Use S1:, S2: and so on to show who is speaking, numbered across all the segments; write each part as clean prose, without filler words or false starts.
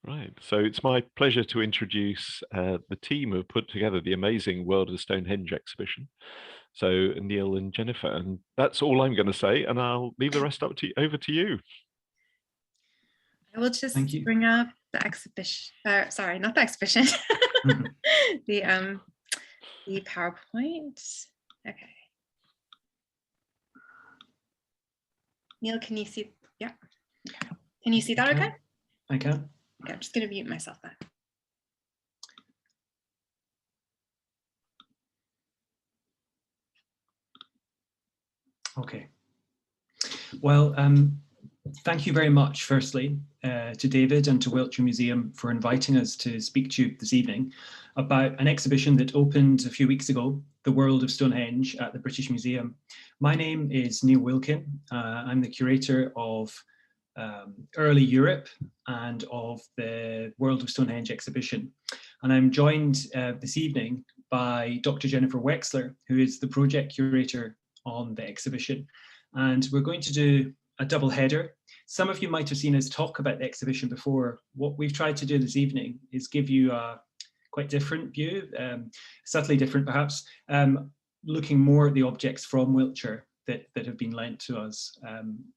S1: Right. So it's my pleasure to introduce the team who have put together the amazing World of Stonehenge exhibition. So Neil and Jennifer, and that's all I'm going to say, and I'll leave the rest up to over to you.
S2: I will
S3: Thank
S2: just
S3: you.
S2: bring up the exhibition. Sorry, not the exhibition. the PowerPoint. Okay. Neil, can you see? Yeah. Okay. Can you see that? Okay.
S3: I can.
S2: Okay, I'm just going to mute myself then.
S3: Okay. Well, thank you very much, firstly, to David and to Wiltshire Museum for inviting us to speak to you this evening about an exhibition that opened a few weeks ago, The World of Stonehenge at the British Museum. My name is Neil Wilkin. I'm the curator of Early Europe and of the World of Stonehenge exhibition. And I'm joined this evening by Dr. Jennifer Wexler, who is the project curator on the exhibition. And we're going to do a double header. Some of you might have seen us talk about the exhibition before. What we've tried to do this evening is give you a quite different view, subtly different perhaps, looking more at the objects from Wiltshire that have been lent to us,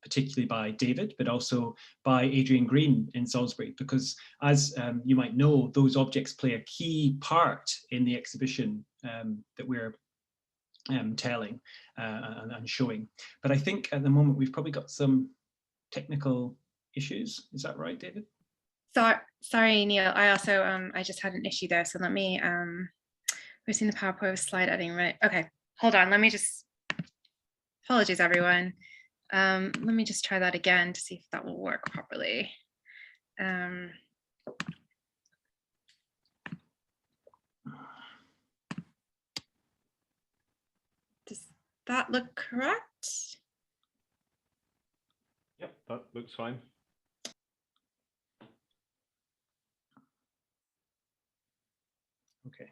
S3: particularly by David, but also by Adrian Green in Salisbury, because as you might know, those objects play a key part in the exhibition that we're telling and showing. But I think at the moment we've probably got some technical issues. Is that right, David?
S2: Sorry, Neil. I also I just had an issue there. So let me we're seeing the PowerPoint slide editing, right? Okay, hold on. Let me just apologies, everyone. Let me just try that again to see if that will work properly. Does that look correct?
S1: Yep, that looks fine.
S3: Okay.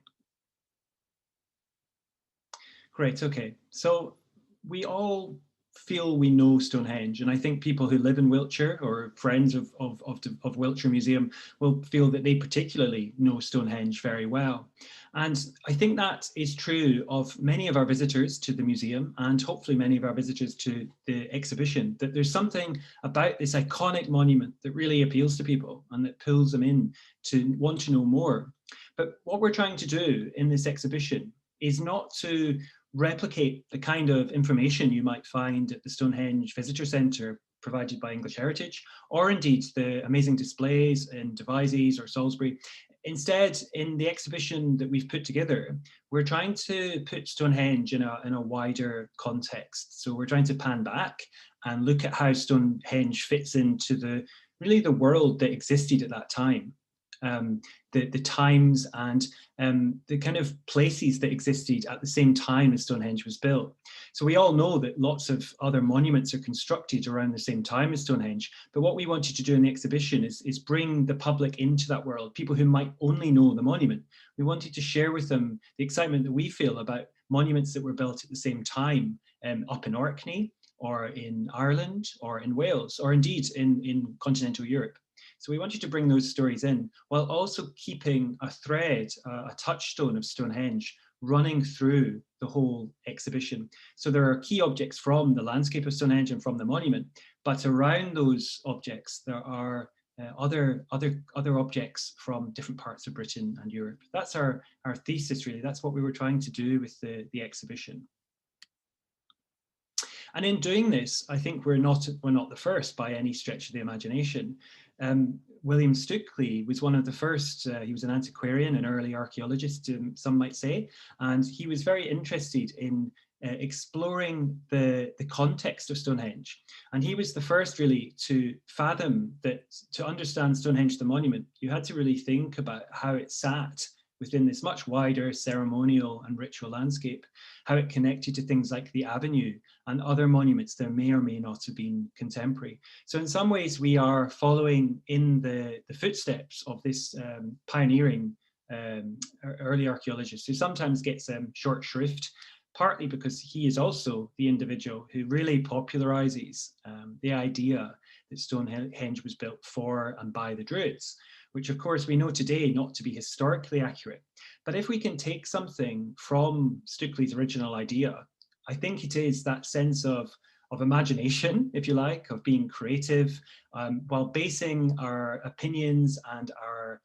S3: Great, okay. So we all feel we know Stonehenge, and I think people who live in Wiltshire or friends of Wiltshire Museum will feel that they particularly know Stonehenge very well. And I think that is true of many of our visitors to the museum, and hopefully many of our visitors to the exhibition, that there's something about this iconic monument that really appeals to people and that pulls them in to want to know more. But what we're trying to do in this exhibition is not to replicate the kind of information you might find at the Stonehenge Visitor Centre provided by English Heritage, or indeed the amazing displays in Devizes or Salisbury. Instead, in the exhibition that we've put together, we're trying to put Stonehenge in a wider context. So we're trying to pan back and look at how Stonehenge fits into really the world that existed at that time. The times and the kind of places that existed at the same time as Stonehenge was built. So we all know that lots of other monuments are constructed around the same time as Stonehenge, but what we wanted to do in the exhibition is bring the public into that world, people who might only know the monument. We wanted to share with them the excitement that we feel about monuments that were built at the same time up in Orkney, or in Ireland, or in Wales, or indeed in continental Europe. So we wanted to bring those stories in while also keeping a thread, a touchstone of Stonehenge running through the whole exhibition. So there are key objects from the landscape of Stonehenge and from the monument, but around those objects there are other objects from different parts of Britain and Europe. That's our thesis, really. That's what we were trying to do with the exhibition. And in doing this, I think we're not the first by any stretch of the imagination. William Stukeley was one of the first. He was an antiquarian, an early archaeologist, some might say, and he was very interested in exploring the context of Stonehenge. And he was the first really to fathom that to understand Stonehenge, the monument, you had to really think about how it sat within this much wider ceremonial and ritual landscape, how it connected to things like the Avenue and other monuments that may or may not have been contemporary. So in some ways we are following in the footsteps of this pioneering early archaeologist who sometimes gets short shrift, partly because he is also the individual who really popularizes the idea that Stonehenge was built for and by the Druids, which of course we know today not to be historically accurate. But if we can take something from Stukely's original idea, I think it is that sense of imagination, if you like, of being creative, while basing our opinions and our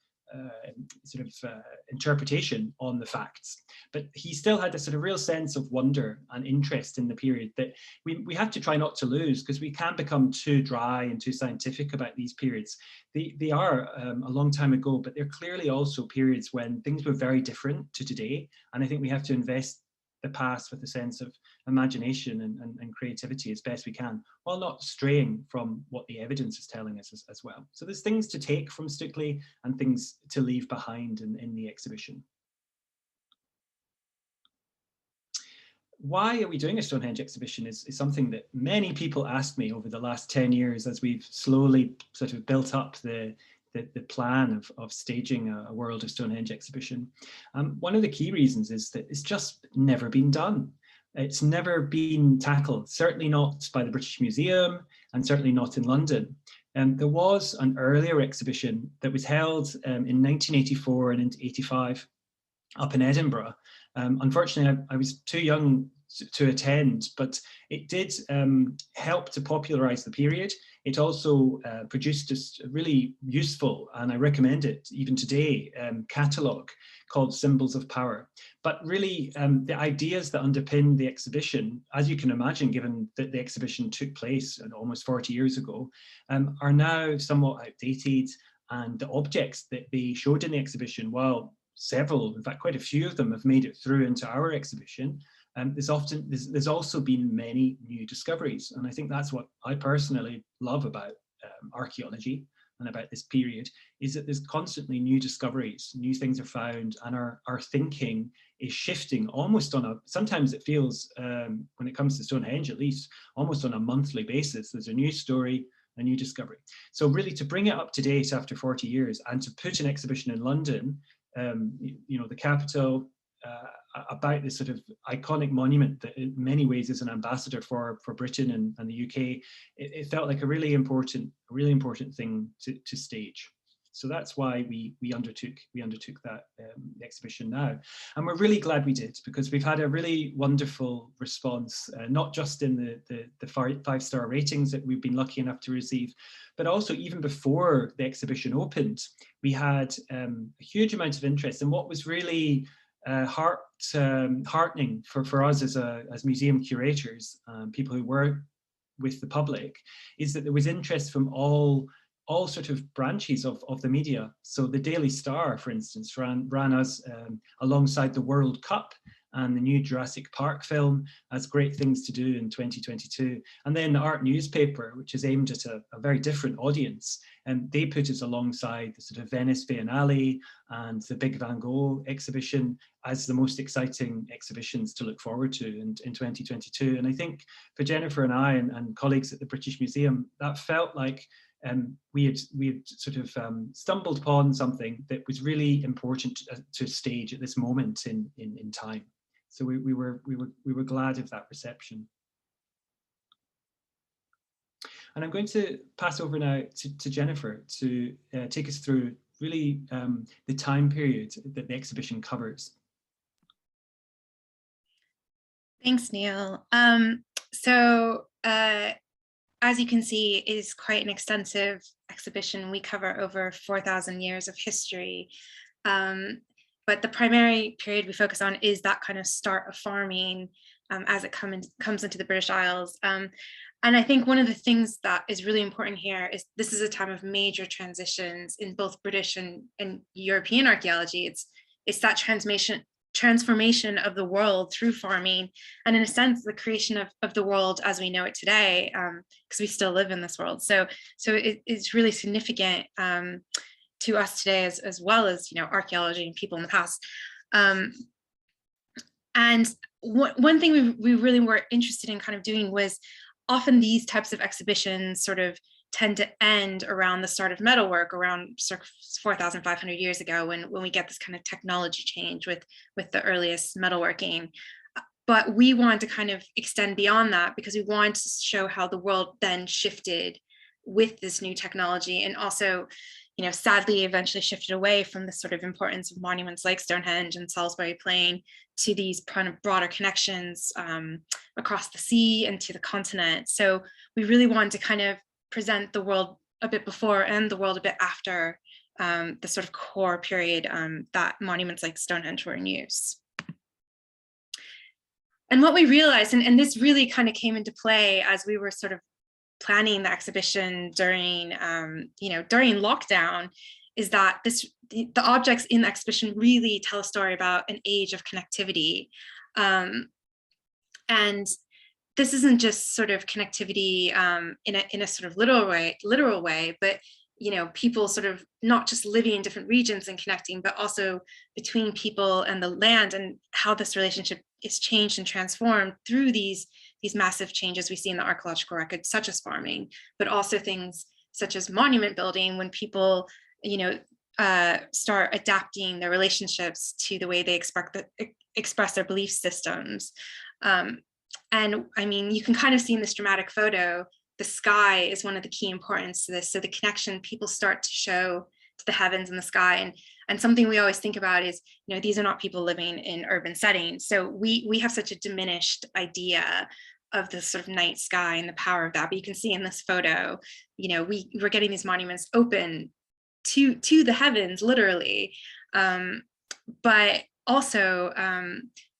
S3: interpretation on the facts. But he still had a sort of real sense of wonder and interest in the period that we have to try not to lose, because we can't become too dry and too scientific about these periods. They are a long time ago, but they're clearly also periods when things were very different to today. And I think we have to invest the past with a sense of imagination and creativity as best we can, while not straying from what the evidence is telling us as well. So there's things to take from Stukely and things to leave behind in the exhibition. Why are we doing a Stonehenge exhibition is something that many people asked me over the last 10 years as we've slowly sort of built up the plan of staging a World of Stonehenge exhibition. One of the key reasons is that it's just never been done. It's never been tackled, certainly not by the British Museum and certainly not in London. There was an earlier exhibition that was held in 1984 and into 85 up in Edinburgh. Unfortunately, I was too young to attend, but it did help to popularize the period. It also produced a really useful, and I recommend it even today, catalogue called Symbols of Power. But really, the ideas that underpin the exhibition, as you can imagine, given that the exhibition took place almost 40 years ago, are now somewhat outdated, and the objects that they showed in the exhibition, while several, in fact, quite a few of them have made it through into our exhibition, there's also been many new discoveries. And I think that's what I personally love about archaeology and about this period, is that there's constantly new discoveries, new things are found, and our thinking is shifting almost on sometimes it feels, when it comes to Stonehenge at least, almost on a monthly basis. There's a new story, a new discovery. So really, to bring it up to date after 40 years and to put an exhibition in London, the capital, about this sort of iconic monument that in many ways is an ambassador for Britain and the UK, it felt like a really important thing to stage. So that's why we undertook that exhibition now, and we're really glad we did, because we've had a really wonderful response, not just in the 5-star ratings that we've been lucky enough to receive, but also even before the exhibition opened, we had a huge amount of interest. And what was really heartening for us as museum curators, people who work with the public, is that there was interest from all sort of branches of the media. So the Daily Star, for instance, ran us alongside the World Cup and the new Jurassic Park film as great things to do in 2022. And then the Art newspaper, which is aimed at a very different audience, and they put us alongside the sort of Venice Biennale and the Big Van Gogh exhibition as the most exciting exhibitions to look forward to in 2022. And I think for Jennifer and I and colleagues at the British Museum, that felt like we had sort of stumbled upon something that was really important to stage at this moment in time. So we were glad of that reception. And I'm going to pass over now to Jennifer to take us through really the time period that the exhibition covers.
S2: Thanks, Neil. As you can see, it is quite an extensive exhibition. We cover over 4,000 years of history. But the primary period we focus on is that kind of start of farming as it comes into the British Isles. And I think one of the things that is really important here is this is a time of major transitions in both British and European archaeology. It's that transformation of the world through farming, and in a sense the creation of the world as we know it today, because we still live in this world. So it's really significant to us today, as well as archaeology and people in the past. And one thing we really were interested in kind of doing was, often these types of exhibitions sort of tend to end around the start of metalwork, around 4,500 years ago, when we get this kind of technology change with the earliest metalworking. But we want to kind of extend beyond that, because we want to show how the world then shifted with this new technology. And also, sadly eventually shifted away from the sort of importance of monuments like Stonehenge and Salisbury Plain to these kind of broader connections across the sea and to the continent. So we really wanted to kind of present the world a bit before and the world a bit after the sort of core period that monuments like Stonehenge were in use. And what we realized, and this really kind of came into play as we were sort of planning the exhibition during, during lockdown, is that the objects in the exhibition really tell a story about an age of connectivity. And this isn't just sort of connectivity in a sort of literal way, but people sort of not just living in different regions and connecting, but also between people and the land, and how this relationship is changed and transformed through these massive changes we see in the archaeological record, such as farming, but also things such as monument building, when people, start adapting their relationships to the way they express their belief systems. And I mean, you can kind of see in this dramatic photo, the sky is one of the key importance to this. So the connection people start to show to the heavens and the sky. And something we always think about is, these are not people living in urban settings. So we have such a diminished idea of the sort of night sky and the power of that. But you can see in this photo, we're getting these monuments open to the heavens, literally, but also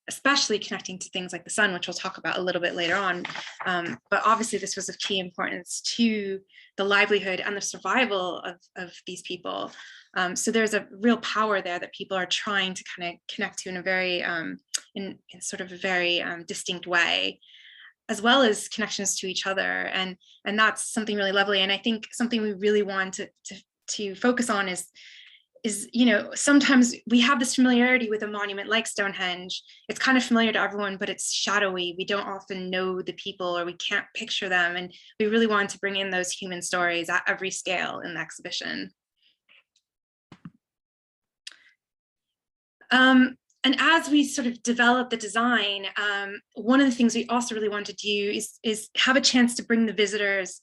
S2: especially connecting to things like the sun, which we'll talk about a little bit later on. But obviously this was of key importance to the livelihood and the survival of these people. So there's a real power there that people are trying to kind of connect to in a very, in sort of a very distinct way, as well as connections to each other. And that's something really lovely. And I think something we really want to focus on is, sometimes we have this familiarity with a monument like Stonehenge. It's kind of familiar to everyone, but it's shadowy. We don't often know the people, or we can't picture them. And we really wanted to bring in those human stories at every scale in the exhibition. And as we sort of develop the design, one of the things we also really want to do is have a chance to bring the visitors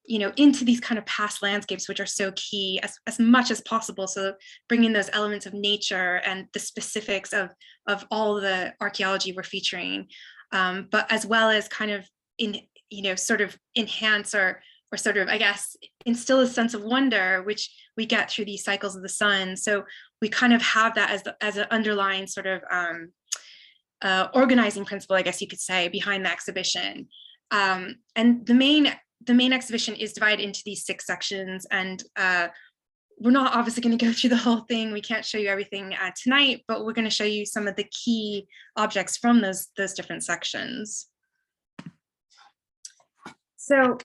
S2: into these kind of past landscapes, which are so key, as much as possible. So bringing those elements of nature and the specifics of all the archaeology we're featuring, but as well as kind of sort of enhance or sort of, I guess, instill a sense of wonder, which we get through these cycles of the sun. So we kind of have that as an underlying sort of organizing principle, I guess you could say, behind the exhibition. And the main exhibition is divided into these 6 sections, and we're not obviously going to go through the whole thing. We can't show you everything tonight, but we're going to show you some of the key objects from those different sections. So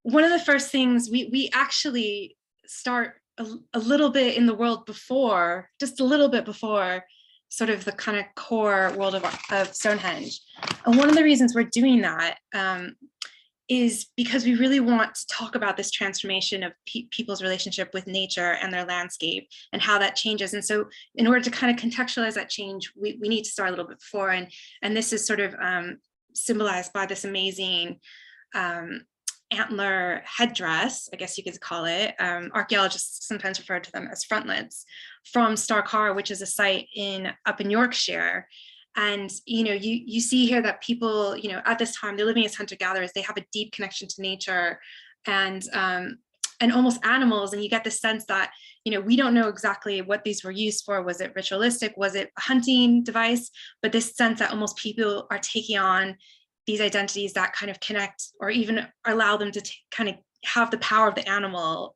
S2: one of the first things we actually start a little bit in the world before, just a little bit before sort of the kind of core world of Stonehenge. And one of the reasons we're doing that is because we really want to talk about this transformation of people's relationship with nature and their landscape and how that changes. And so in order to kind of contextualize that change, we need to start a little bit before. And this is sort of symbolized by this amazing antler headdress, I guess you could call it. Archaeologists sometimes refer to them as frontlets, from Starcar, which is a site up in Yorkshire. And you see here that people, at this time, they're living as hunter-gatherers. They have a deep connection to nature and almost animals. And you get the sense that we don't know exactly what these were used for. Was it ritualistic? Was it a hunting device? But this sense that almost people are taking on these identities that kind of connect, or even allow them to kind of have the power of the animal,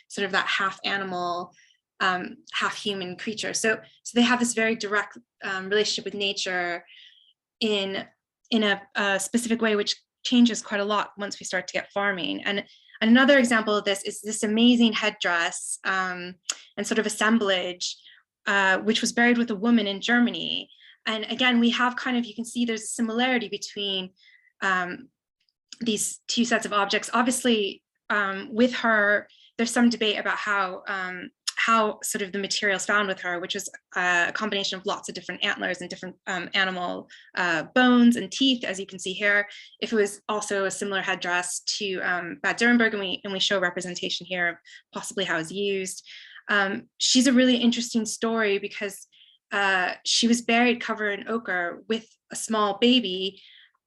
S2: sort of that half animal, half human creature. So they have this very direct relationship with nature in a specific way, which changes quite a lot once we start to get farming. And another example of this is this amazing headdress and sort of assemblage, which was buried with a woman in Germany. And again, we have kind of, you can see there's a similarity between these 2 sets of objects. Obviously, with her, there's some debate about how how sort of the materials found with her, which was a combination of lots of different antlers and different animal bones and teeth, as you can see here. If it was also a similar headdress to Bad Durenberg, and we show representation here of possibly how it's used. She's a really interesting story because she was buried covered in ochre with a small baby,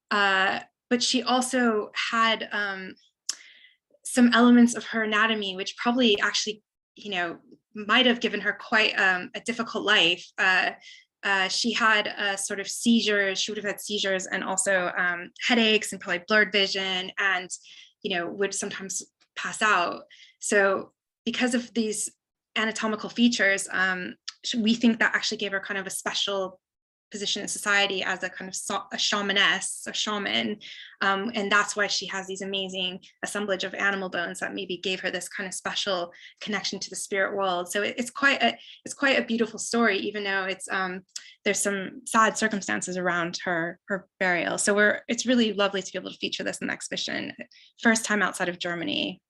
S2: but she also had some elements of her anatomy, which probably actually, you know, might have given her quite a difficult life. She had a sort of seizures, she would have had seizures and also headaches and probably blurred vision, and, you know, would sometimes pass out. So because of these anatomical features, we think that actually gave her kind of a special position in society as a kind of a shamaness, a shaman, and that's why she has these amazing assemblage of animal bones that maybe gave her this kind of special connection to the spirit world. So it's quite a beautiful story, even though it's there's some sad circumstances around her burial. So it's really lovely to be able to feature this in the exhibition, first time outside of Germany.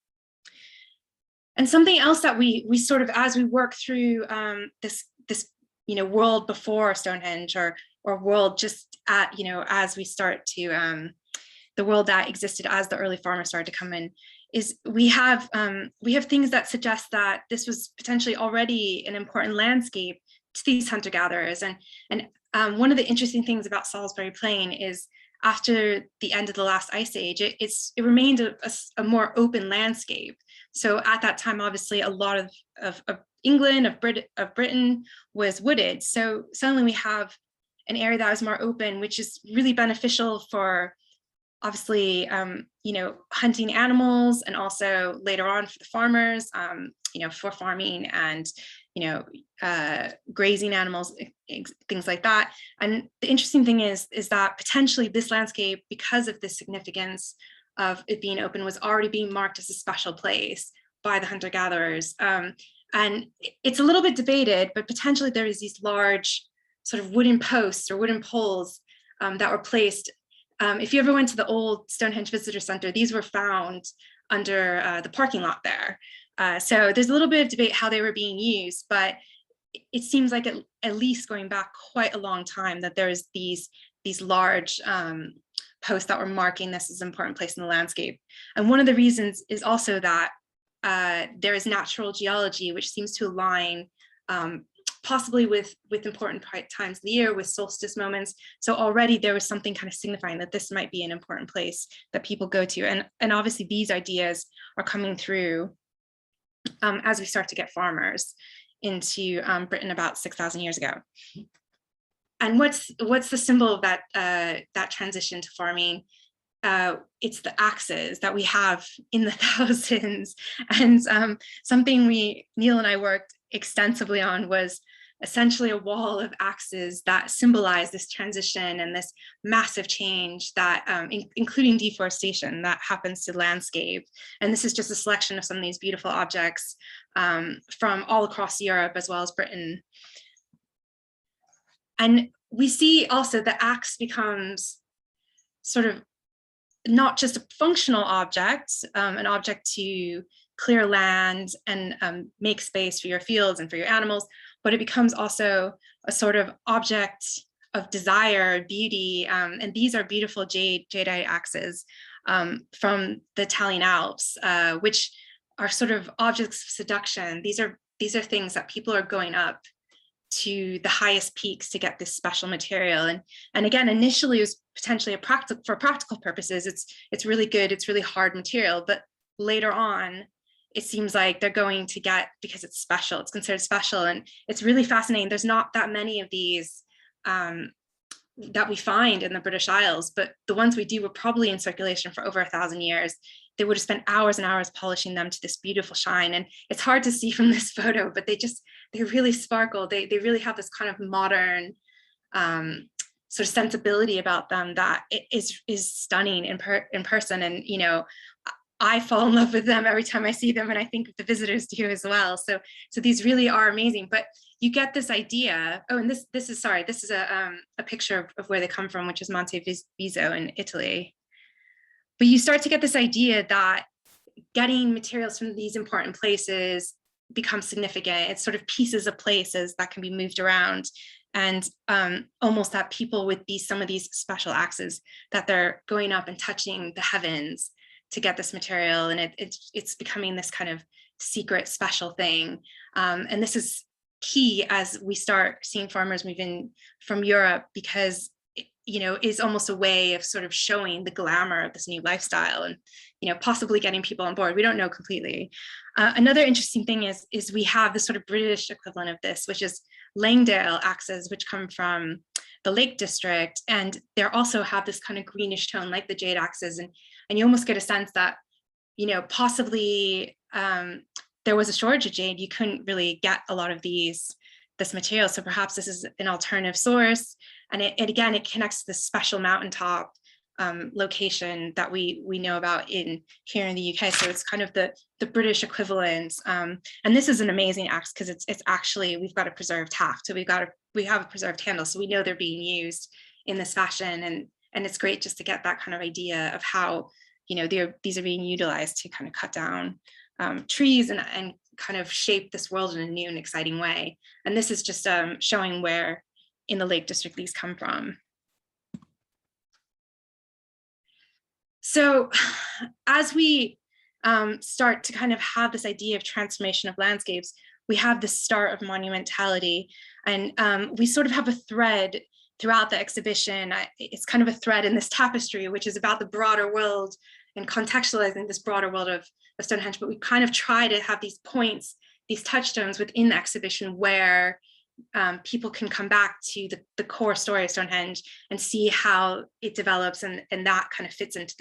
S2: And something else that we sort of, as we work through this you know, world before Stonehenge, or world just at, you know, as we start to the world that existed as the early farmers started to come in, is we have things that suggest that this was potentially already an important landscape to these hunter-gatherers. And one of the interesting things about Salisbury Plain is after the end of the last ice age, it remained a more open landscape. So at that time, obviously, a lot of England, of Britain was wooded. So suddenly we have an area that was more open, which is really beneficial for, obviously, you know, hunting animals, and also later on for the farmers, you know, for farming and, you know, grazing animals, things like that. And the interesting thing is that potentially this landscape, because of the significance of it being open, was already being marked as a special place by the hunter-gatherers. And it's a little bit debated, but potentially there is these large sort of wooden posts or wooden poles that were placed. If you ever went to the old Stonehenge Visitor Center, these were found under the parking lot there. So there's a little bit of debate how they were being used, but it seems like at least going back quite a long time that there's these large posts that were marking this as an important place in the landscape. And one of the reasons is also that there is natural geology, which seems to align possibly with important times of the year, with solstice moments. So already there was something kind of signifying that this might be an important place that people go to. And obviously these ideas are coming through as we start to get farmers into Britain about 6,000 years ago. And what's the symbol of that transition to farming? It's the axes that we have in the thousands. And something Neil and I worked extensively on was essentially a wall of axes that symbolize this transition and this massive change that, including deforestation, that happens to the landscape. And this is just a selection of some of these beautiful objects from all across Europe as well as Britain. And we see also the axe becomes sort of not just a functional object, an object to clear land and make space for your fields and for your animals, but it becomes also a sort of object of desire, beauty, and these are beautiful jadeite axes from the Italian Alps, which are sort of objects of seduction. These are things that people are going up to the highest peaks to get this special material. And again, initially it was potentially for practical purposes, it's really good, it's really hard material, but later on, it seems like they're going to get, because it's special, it's considered special. And it's really fascinating. There's not that many of these that we find in the British Isles, but the ones we do were probably in circulation for over 1,000 years. They would have spent hours and hours polishing them to this beautiful shine. And it's hard to see from this photo, but they really sparkle. They really have this kind of modern sort of sensibility about them that is stunning in person. And, you know, I fall in love with them every time I see them, and I think the visitors do as well. So these really are amazing. But you get this idea. Oh, and this is a picture of where they come from, which is Monte Viso in Italy. But you start to get this idea that getting materials from these important places become significant. It's sort of pieces of places that can be moved around, and almost that people with some of these special axes that they're going up and touching the heavens to get this material, and it's becoming this kind of secret special thing. And this is key as we start seeing farmers move in from Europe, because is almost a way of sort of showing the glamour of this new lifestyle, and possibly getting people on board. We don't know completely. Another interesting thing is we have the sort of British equivalent of this, which is Langdale axes, which come from the Lake District, and they also have this kind of greenish tone like the jade axes, and you almost get a sense that possibly there was a shortage of jade. You couldn't really get a lot of this material, so perhaps this is an alternative source. And again, it connects to this special mountaintop location that we know about here in the UK. So it's kind of the British equivalent. And this is an amazing axe because it's actually, we've got a preserved haft. So we have a preserved handle, so we know they're being used in this fashion. And it's great just to get that kind of idea of how these are being utilized to kind of cut down trees and kind of shape this world in a new and exciting way. And this is just showing where in the Lake District these come from. So as we start to kind of have this idea of transformation of landscapes, we have the start of monumentality, and we sort of have a thread throughout the exhibition. It's kind of a thread in this tapestry, which is about the broader world and contextualizing this broader world of Stonehenge, but we kind of try to have these points, these touchstones within the exhibition where people can come back to the core story of Stonehenge and see how it develops, and that kind of fits into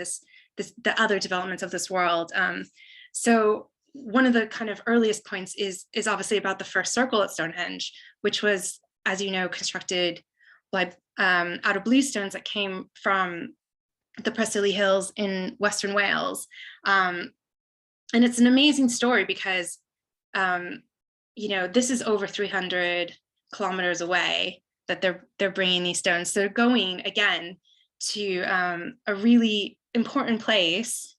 S2: the other developments of this world. So one of the kind of earliest points is obviously about the first circle at Stonehenge, which was, as you know, constructed out of bluestones that came from the Preseli Hills in Western Wales. And it's an amazing story because this is over 300 kilometers away that they're bringing these stones. So they're going again to a really important place,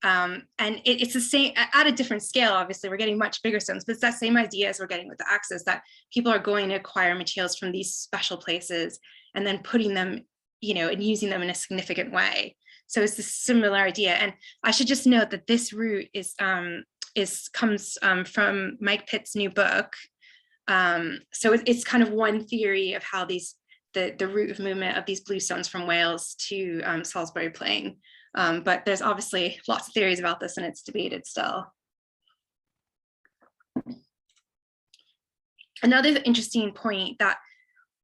S2: and it's the same at a different scale. Obviously, we're getting much bigger stones, but it's that same idea as we're getting with the axes, that people are going to acquire materials from these special places and then putting them, and using them in a significant way. So it's this similar idea. And I should just note that this route comes from Mike Pitt's new book. So it's kind of one theory of how the route of movement of these bluestones from Wales to Salisbury Plain. But there's obviously lots of theories about this, and it's debated still. Another interesting point that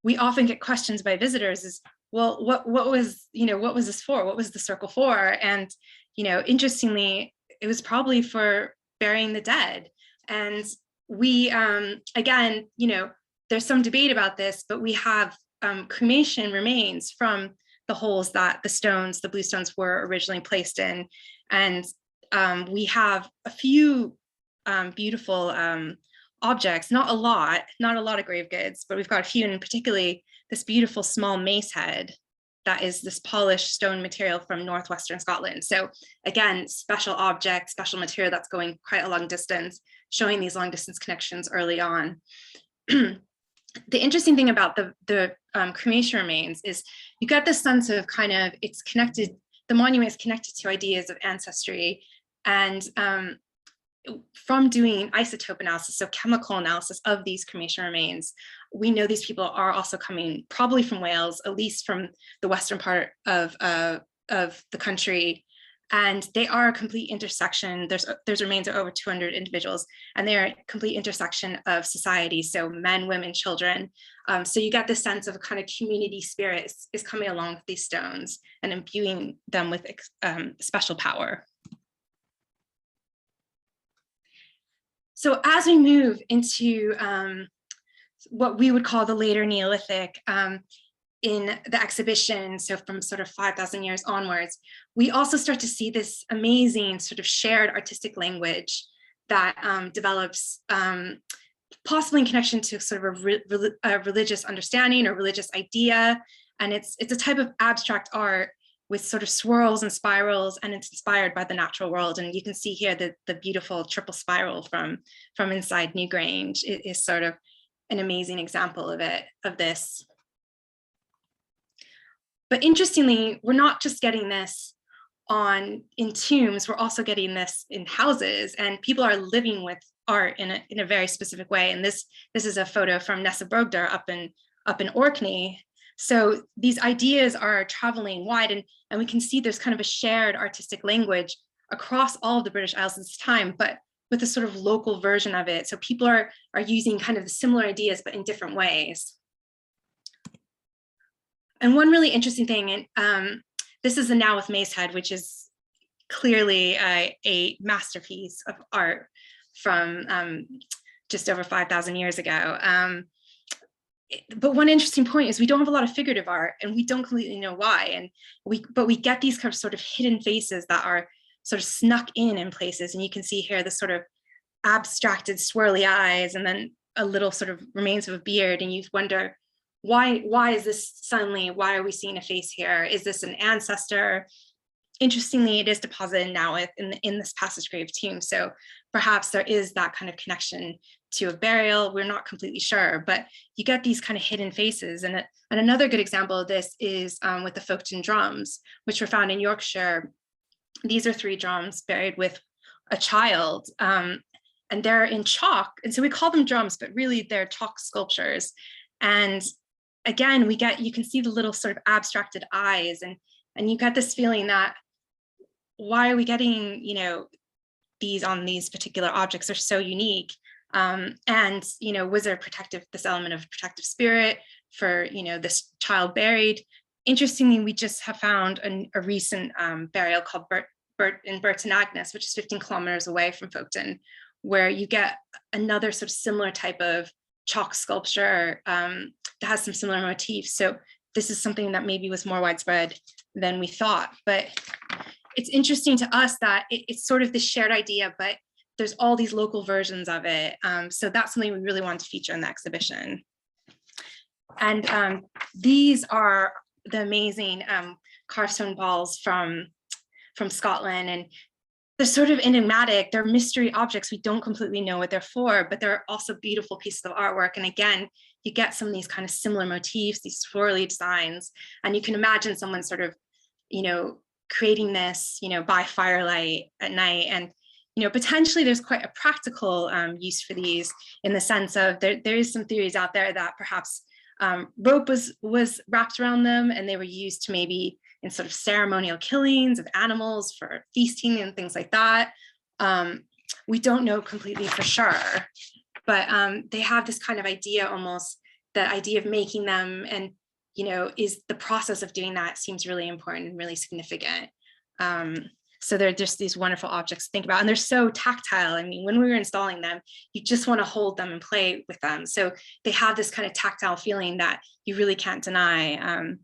S2: we often get questions by visitors is, well, what was this for? What was the circle for? And interestingly, it was probably for burying the dead. And we again, there's some debate about this, but we have cremation remains from the holes that the bluestones were originally placed in. And we have a few beautiful objects, not a lot of grave goods, but we've got a few, and particularly this beautiful small mace head that is this polished stone material from northwestern Scotland. So again, special object, special material that's going quite a long distance, showing these long distance connections early on. The interesting thing about the cremation remains is you get this sense of kind of it's connected, the monument is connected to ideas of ancestry, and from doing isotope analysis, so chemical analysis of these cremation remains, we know these people are also coming probably from Wales, at least from the western part of the country. And they are a complete intersection. There's remains of over 200 individuals, and they are a complete intersection of society. So men, women, children. So you get this sense of a kind of community spirit is coming along with these stones and imbuing them with special power. So as we move into what we would call the later Neolithic in the exhibition, so from sort of 5,000 years onwards, we also start to see this amazing sort of shared artistic language that develops possibly in connection to sort of a religious understanding or religious idea. And it's a type of abstract art with sort of swirls and spirals, and it's inspired by the natural world. And you can see here that the beautiful triple spiral from inside Newgrange is sort of an amazing example of this. But interestingly, we're not just getting this in tombs, we're also getting this in houses, and people are living with art in a very specific way. And this is a photo from Nessa Brogder up in Orkney. So these ideas are traveling wide, and we can see there's kind of a shared artistic language across all of the British Isles at this time, but with a sort of local version of it. So people are using kind of the similar ideas, but in different ways. And one really interesting thing, and this is the Now with Macehead, which is clearly a masterpiece of art from just over 5,000 years ago. But one interesting point is we don't have a lot of figurative art, and we don't completely know why. But we get these kind of sort of hidden faces that are sort of snuck in places. And you can see here the sort of abstracted swirly eyes, and then a little sort of remains of a beard. And you wonder, why is this suddenly, why are we seeing a face here? Is this an ancestor? Interestingly, it is deposited now in this passage grave tomb. So perhaps there is that kind of connection to a burial. We're not completely sure, but you get these kind of hidden faces. And another good example of this is with the Folkestone drums, which were found in Yorkshire. These are 3 drums buried with a child, and they're in chalk. And so we call them drums, but really they're chalk sculptures. And again, you can see the little sort of abstracted eyes, and you get this feeling that, why are we getting, these on these particular objects? They're so unique. And, was there this element of protective spirit for, this child buried? Interestingly, we just have found a recent burial called in Burton Agnes, which is 15 kilometers away from Folkestone, where you get another sort of similar type of chalk sculpture that has some similar motifs. So this is something that maybe was more widespread than we thought. But it's interesting to us that it's sort of this shared idea, but there's all these local versions of it. So that's something we really want to feature in the exhibition. And these are the amazing carved stone balls from Scotland. And they're sort of enigmatic. They're mystery objects. We don't completely know what they're for, but they're also beautiful pieces of artwork. And again, you get some of these kind of similar motifs, these swirly designs. And you can imagine someone sort of, creating this, by firelight at night. And, potentially there's quite a practical use for these, in the sense of there is some theories out there that perhaps rope was wrapped around them, and they were used to maybe in sort of ceremonial killings of animals for feasting and things like that. We don't know completely for sure, but they have this kind of idea, almost the idea of making them, and is the process of doing that seems really important and really significant. So they're just these wonderful objects to think about, and they're so tactile. I mean, when we were installing them, you just want to hold them and play with them. So they have this kind of tactile feeling that you really can't deny.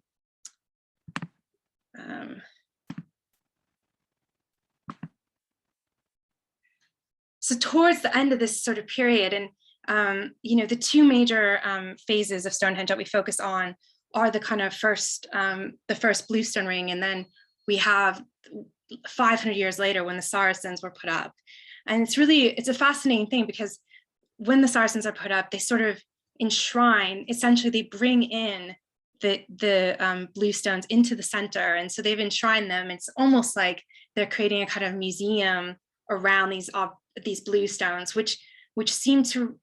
S2: So towards the end of this sort of period, and the 2 major phases of Stonehenge that we focus on are the kind of the first bluestone ring, and then we have 500 years later when the Saracens were put up. And it's a fascinating thing, because when the Saracens are put up, they sort of enshrine, essentially they bring in the bluestones into the center. And so they've enshrined them. It's almost like they're creating a kind of museum around these bluestones, which seem to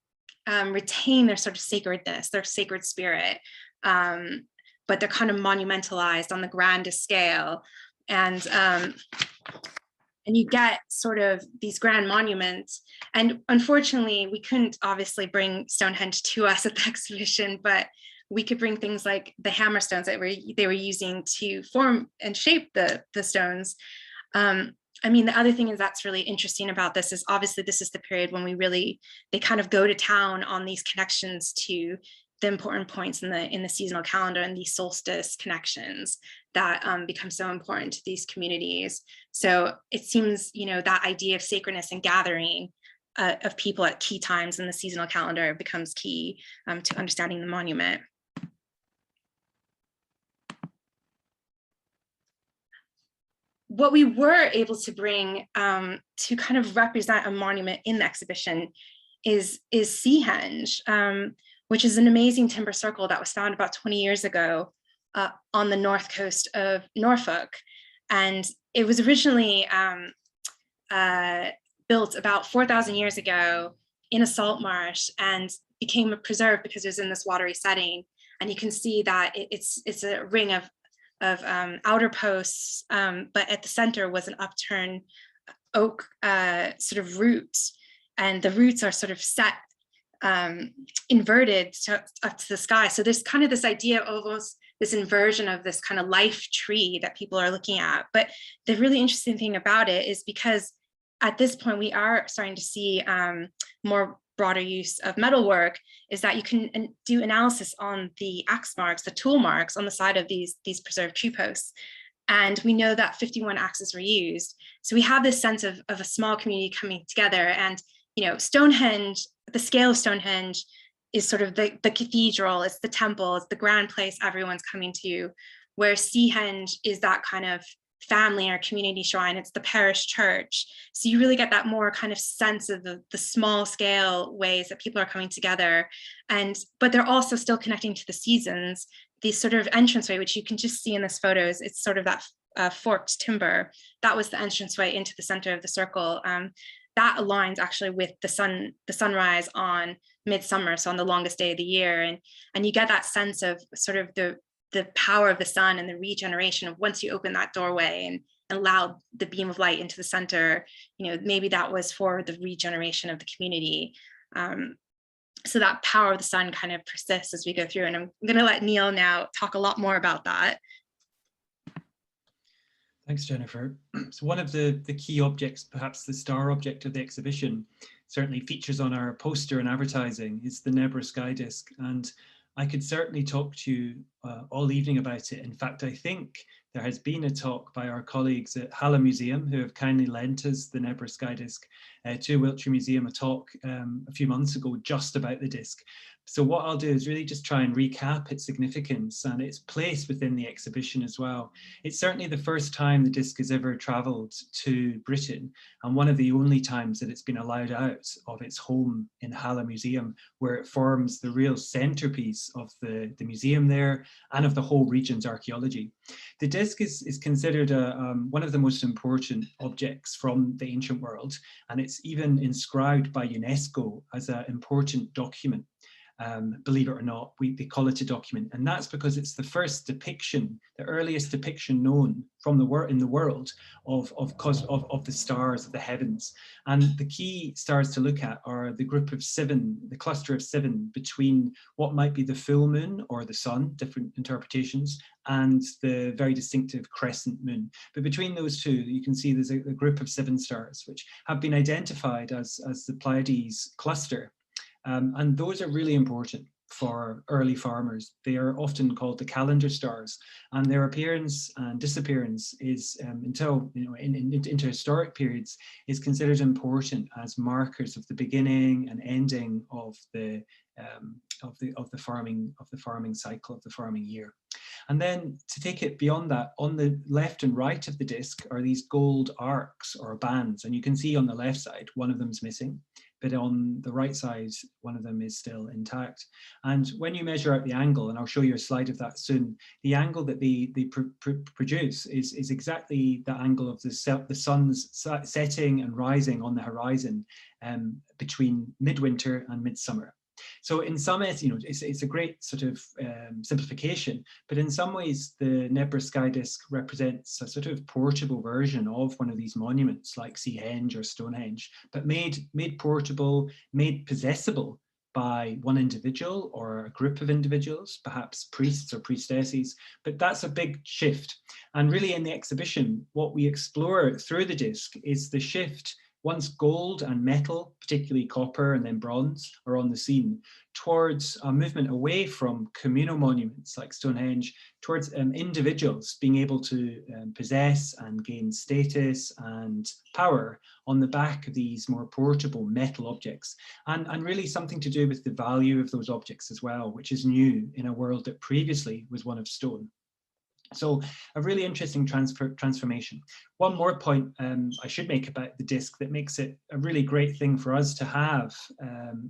S2: retain their sort of sacredness, their sacred spirit. But they're kind of monumentalized on the grandest scale. And you get sort of these grand monuments. And unfortunately, we couldn't obviously bring Stonehenge to us at the exhibition, but we could bring things like the hammerstones that they were using to form and shape the stones. I mean, the other thing is that's really interesting about this is obviously this is the period when they kind of go to town on these connections to the important points in the seasonal calendar, and these solstice connections that become so important to these communities. So it seems, that idea of sacredness and gathering of people at key times in the seasonal calendar becomes key to understanding the monument. what we were able to bring to kind of represent a monument in the exhibition is Stonehenge, which is an amazing timber circle that was found about 20 years ago on the north coast of Norfolk. And it was originally built about 4,000 years ago in a salt marsh and became preserved because it was in this watery setting. And you can see that it's a ring of outer posts, but at the center was an upturned oak sort of root, and the roots are sort of set inverted up to the sky. So there's kind of this idea of almost this inversion of this kind of life tree that people are looking at. But the really interesting thing about it is because at this point we are starting to see more broader use of metalwork, is that you can do analysis on the axe marks, the tool marks on the side of these preserved tree posts. And we know that 51 axes were used. So we have this sense of a small community coming together. And, you know, Stonehenge, the scale of Stonehenge is sort of the cathedral, it's the temple, it's the grand place everyone's coming to, where Stonehenge is that kind of family or community shrine, it's the parish church. So you really get that more kind of sense of the small scale ways that people are coming together. But they're also still connecting to the seasons. The sort of entranceway, which you can just see in this photos, it's sort of that forked timber. That was the entranceway into the center of the circle. That aligns actually with the sunrise on midsummer, so on the longest day of the year. And you get that sense of sort of the power of the sun and the regeneration of once you open that doorway and allow the beam of light into the center, you know, maybe that was for the regeneration of the community. So that power of the sun kind of persists as we go through. And I'm going to let Neil now talk a lot more about that.
S3: Thanks, Jennifer. So one of the key objects, perhaps the star object of the exhibition, certainly features on our poster and advertising, is the Nebra sky disk. And I could certainly talk to you all evening about it. In fact, I think there has been a talk by our colleagues at Wiltshire Museum who have kindly lent us the Nebra sky disk to Wiltshire Museum, a talk a few months ago just about the disk. So what I'll do is really just try and recap its significance and its place within the exhibition as well. It's certainly the first time the disk has ever travelled to Britain, and one of the only times that it's been allowed out of its home in Wiltshire Museum, where it forms the real centrepiece of the museum there and of the whole region's archaeology. The disk is considered one of the most important objects from the ancient world, and it's even inscribed by UNESCO as an important document. Believe it or not, they call it a document, and that's because it's the first depiction, the earliest depiction known from in the world of the stars of the heavens. And the key stars to look at are the group of 7, the cluster of 7 between what might be the full moon or the sun, different interpretations, and the very distinctive crescent moon. But between those two, you can see there's a group of 7 stars which have been identified as the Pleiades cluster. And those are really important for early farmers. They are often called the calendar stars, and their appearance and disappearance is until, you know, into historic periods, is considered important as markers of the beginning and ending of the farming cycle, of the farming year. And then to take it beyond that, on the left and right of the disc are these gold arcs or bands, and you can see on the left side one of them's missing, but on the right side one of them is still intact. And when you measure out the angle, and I'll show you a slide of that soon, the angle that they produce is exactly the angle of the sun's setting and rising on the horizon between midwinter and midsummer. So in some ways, you know, it's a great sort of simplification, but in some ways the Nebra sky disk represents a sort of portable version of one of these monuments like Stonehenge or Stonehenge, but made portable, made possessible by one individual or a group of individuals, perhaps priests or priestesses, but that's a big shift. And really in the exhibition, what we explore through the disk is the shift. Once gold and metal, particularly copper and then bronze, are on the scene, towards a movement away from communal monuments like Stonehenge, towards individuals being able to possess and gain status and power on the back of these more portable metal objects. And really something to do with the value of those objects as well, which is new in a world that previously was one of stone. So a really interesting transformation. One more point I should make about the disc that makes it a really great thing for us to have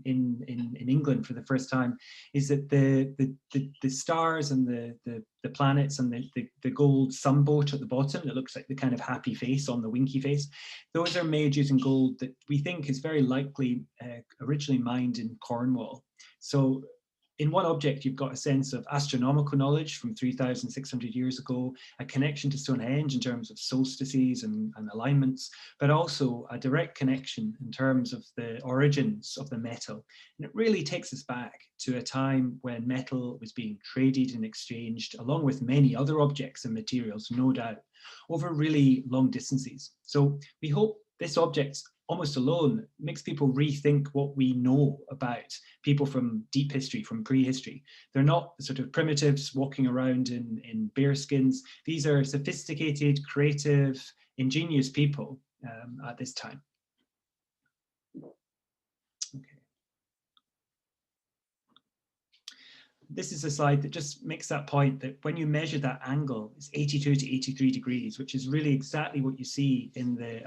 S3: in England for the first time is that the stars and the planets and the gold sunboat at the bottom that looks like the kind of happy face on the winky face, those are made using gold that we think is very likely originally mined in Cornwall. So in one object, you've got a sense of astronomical knowledge from 3,600 years ago, a connection to Stonehenge in terms of solstices and alignments, but also a direct connection in terms of the origins of the metal. And it really takes us back to a time when metal was being traded and exchanged, along with many other objects and materials, no doubt, over really long distances. So we hope this object almost alone makes people rethink what we know about people from deep history, from prehistory. They're not the sort of primitives walking around in bear skins. These are sophisticated, creative, ingenious people at this time. Okay. This is a slide that just makes that point that when you measure that angle, it's 82 to 83 degrees, which is really exactly what you see in the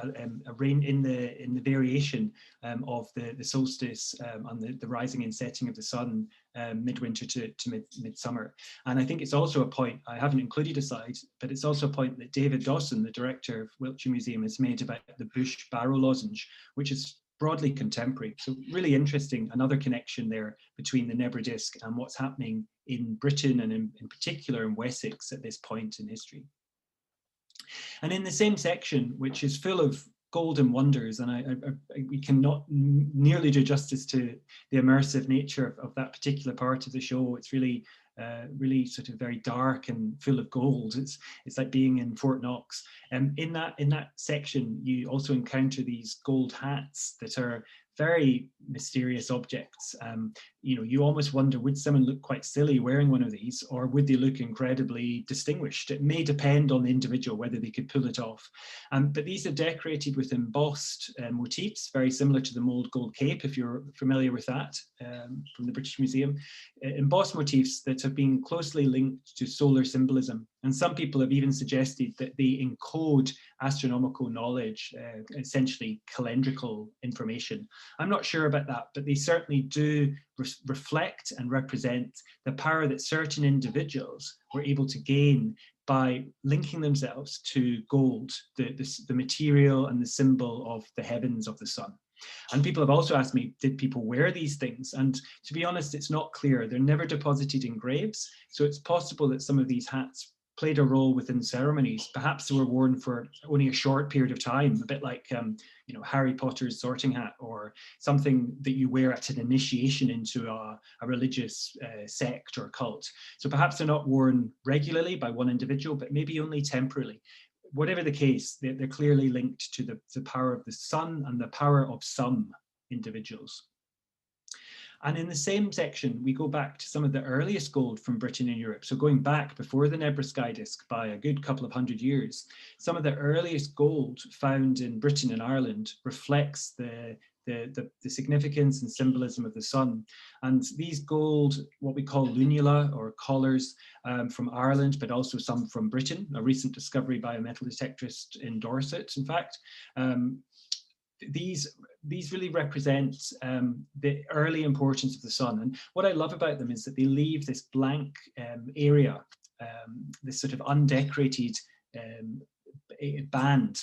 S3: in the variation of the solstice and the rising and setting of the sun midwinter to midsummer. And I think it's also a point, I haven't included a slide, but it's also a point that David Dawson, the director of Wiltshire Museum, has made about the bush barrow lozenge, which is broadly contemporary. So really interesting, another connection there between the Nebra disc and what's happening in Britain and in particular in Wessex at this point in history. And in the same section, which is full of golden wonders, and we cannot nearly do justice to the immersive nature of that particular part of the show. It's really really sort of very dark and full of gold. It's like being in Fort Knox. And in that section, you also encounter these gold hats that are very mysterious objects. You know, you almost wonder, would someone look quite silly wearing one of these, or would they look incredibly distinguished? It may depend on the individual whether they could pull it off. But these are decorated with embossed motifs, very similar to the mould gold cape, if you're familiar with that, from the British Museum. Embossed motifs that have been closely linked to solar symbolism. And some people have even suggested that they encode astronomical knowledge, essentially calendrical information. I'm not sure about that, but they certainly do reflect and represent the power that certain individuals were able to gain by linking themselves to gold, the material and the symbol of the heavens of the sun. And people have also asked me, did people wear these things? And to be honest, it's not clear. They're never deposited in graves. So it's possible that some of these hats played a role within ceremonies. Perhaps they were worn for only a short period of time, a bit like you know, Harry Potter's sorting hat, or something that you wear at an initiation into a religious sect or cult. So perhaps they're not worn regularly by one individual, but maybe only temporarily. Whatever the case, they're clearly linked to the power of the sun and the power of some individuals. And in the same section, we go back to some of the earliest gold from Britain and Europe. So going back before the Nebra sky disk by a good couple of hundred years, some of the earliest gold found in Britain and Ireland reflects the significance and symbolism of the sun. And these gold, what we call lunula or collars from Ireland, but also some from Britain, a recent discovery by a metal detectorist in Dorset, in fact. These really represent the early importance of the sun. And what I love about them is that they leave this blank area, this sort of undecorated band.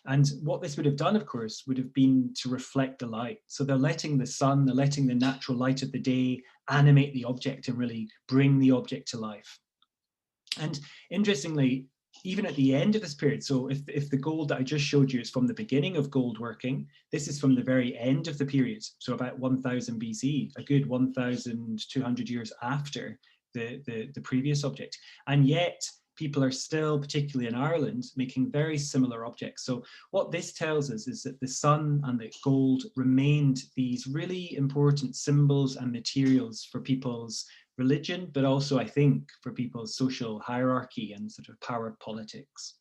S3: And what this would have done, of course, would have been to reflect the light. So they're letting the sun, they're letting the natural light of the day animate the object and really bring the object to life. And interestingly, even at the end of this period, so if the gold that I just showed you is from the beginning of gold working, this is from the very end of the period, so about 1000 BC, a good 1200 years after the previous object. And yet people are still, particularly in Ireland, making very similar objects. So what this tells us is that the sun and the gold remained these really important symbols and materials for people's religion, but also, I think, for people's social hierarchy and sort of power politics.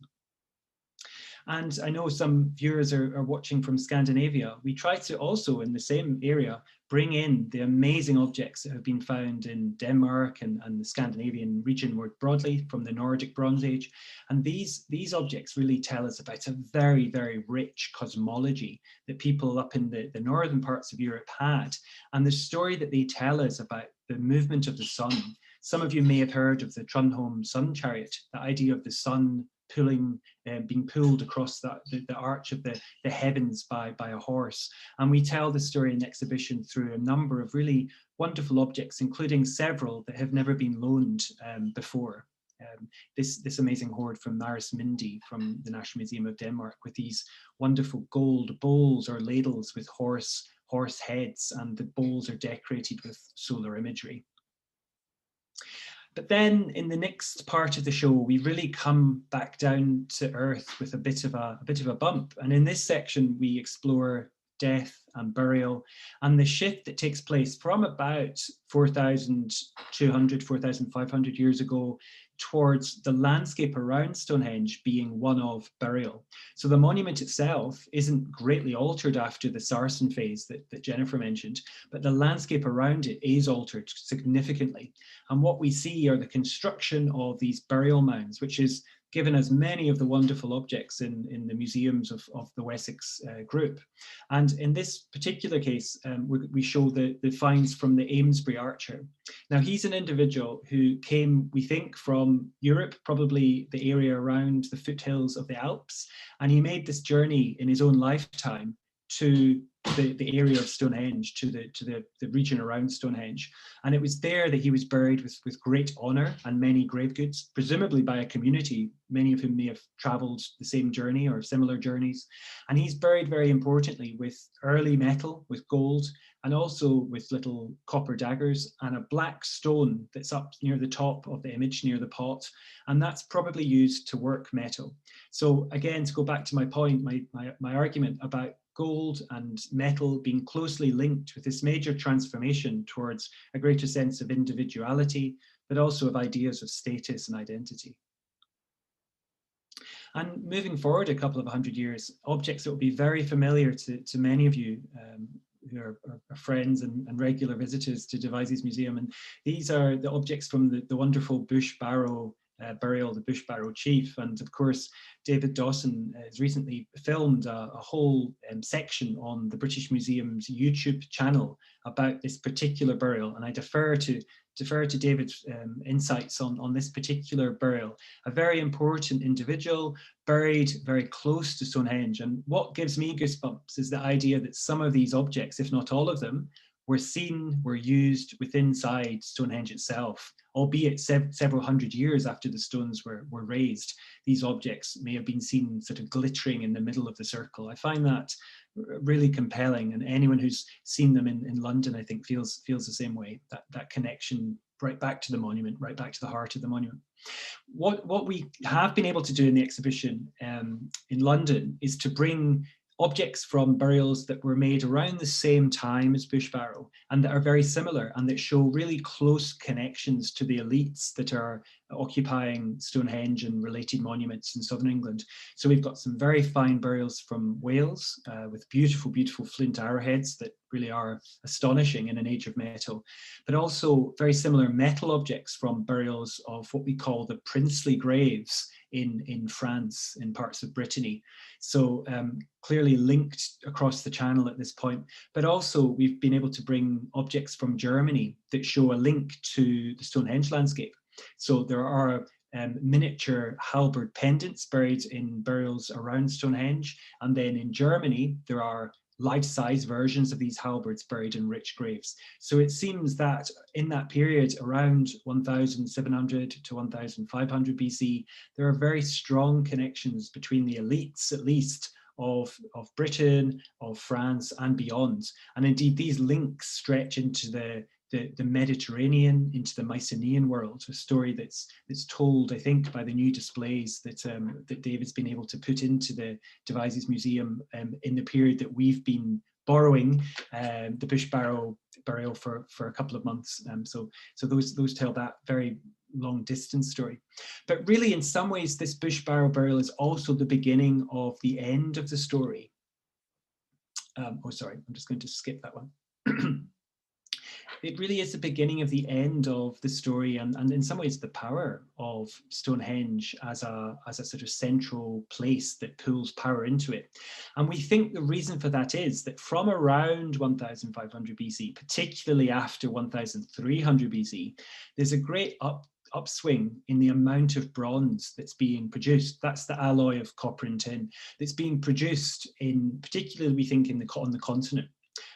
S3: And I know some viewers are watching from Scandinavia. We try to also, in the same area, bring in the amazing objects that have been found in Denmark and the Scandinavian region more broadly from the Nordic Bronze Age. And these objects really tell us about a very, very rich cosmology that people up in the northern parts of Europe had. And the story that they tell us about the movement of the sun. Some of you may have heard of the Trondheim sun chariot, the idea of the sun pulling, being pulled across the arch of the heavens by a horse. And we tell the story in the exhibition through a number of really wonderful objects, including several that have never been loaned before. This amazing hoard from Maris Mindy from the National Museum of Denmark, with these wonderful gold bowls or ladles with horse heads, and the bowls are decorated with solar imagery. But then in the next part of the show, we really come back down to earth with a bit of a bump. And in this section, we explore death and burial and the shift that takes place from about 4,200, 4,500 years ago towards the landscape around Stonehenge being one of burial. So the monument itself isn't greatly altered after the Sarsen phase that Jennifer mentioned, but the landscape around it is altered significantly. And what we see are the construction of these burial mounds, which is given us many of the wonderful objects in the museums of the Wessex group. And in this particular case, we show the finds from the Amesbury archer. Now, he's an individual who came, we think, from Europe, probably the area around the foothills of the Alps, and he made this journey in his own lifetime to the area of Stonehenge, to the region around Stonehenge. And it was there that he was buried with great honour and many grave goods, presumably by a community, many of whom may have travelled the same journey or similar journeys. And he's buried very importantly with early metal, with gold, and also with little copper daggers and a black stone that's up near the top of the image, near the pot. And that's probably used to work metal. So again, to go back to my point, my argument about gold and metal being closely linked with this major transformation towards a greater sense of individuality, but also of ideas of status and identity. And moving forward a couple of 100 years, objects that will be very familiar to many of you who are friends and regular visitors to Devizes Museum. And these are the objects from the wonderful Bush Barrow burial, the Bush Barrow chief. And of course, David Dawson has recently filmed a whole section on the British Museum's YouTube channel about this particular burial. And I defer to David's insights on this particular burial, a very important individual buried very close to Stonehenge. And what gives me goosebumps is the idea that some of these objects, if not all of them, were seen, were used inside Stonehenge itself, albeit several hundred years after the stones were raised. These objects may have been seen sort of glittering in the middle of the circle. I find that really compelling, and anyone who's seen them in London, I think, feels the same way, that connection right back to the monument, right back to the heart of the monument. What we have been able to do in the exhibition in London is to bring objects from burials that were made around the same time as Bush Barrow and that are very similar and that show really close connections to the elites that are occupying Stonehenge and related monuments in southern England. So we've got some very fine burials from Wales with beautiful, beautiful flint arrowheads that really are astonishing in an age of metal, but also very similar metal objects from burials of what we call the princely graves in France, in parts of Brittany. So clearly linked across the channel at this point, but also we've been able to bring objects from Germany that show a link to the Stonehenge landscape. So there are miniature halberd pendants buried in burials around Stonehenge. And then in Germany, there are life-size versions of these halberds buried in rich graves. So it seems that in that period, around 1700 to 1500 BC, there are very strong connections between the elites, at least, of Britain, of France, and beyond. And indeed, these links stretch into the Mediterranean, into the Mycenaean world, a story that's told, I think, by the new displays that David's been able to put into the Devizes Museum in the period that we've been borrowing the Bush Barrow burial for a couple of months. So those tell that very long distance story. But really, in some ways, this bush barrow burial is also the beginning of the end of the story. Oh, sorry, I'm just going to skip that one. It really is the beginning of the end of the story, and in some ways the power of Stonehenge as a sort of central place that pulls power into it. And we think the reason for that is that from around 1500 BC, particularly after 1300 BC, there's a great upswing in the amount of bronze that's being produced. That's the alloy of copper and tin that's being produced in, particularly we think, on the continent.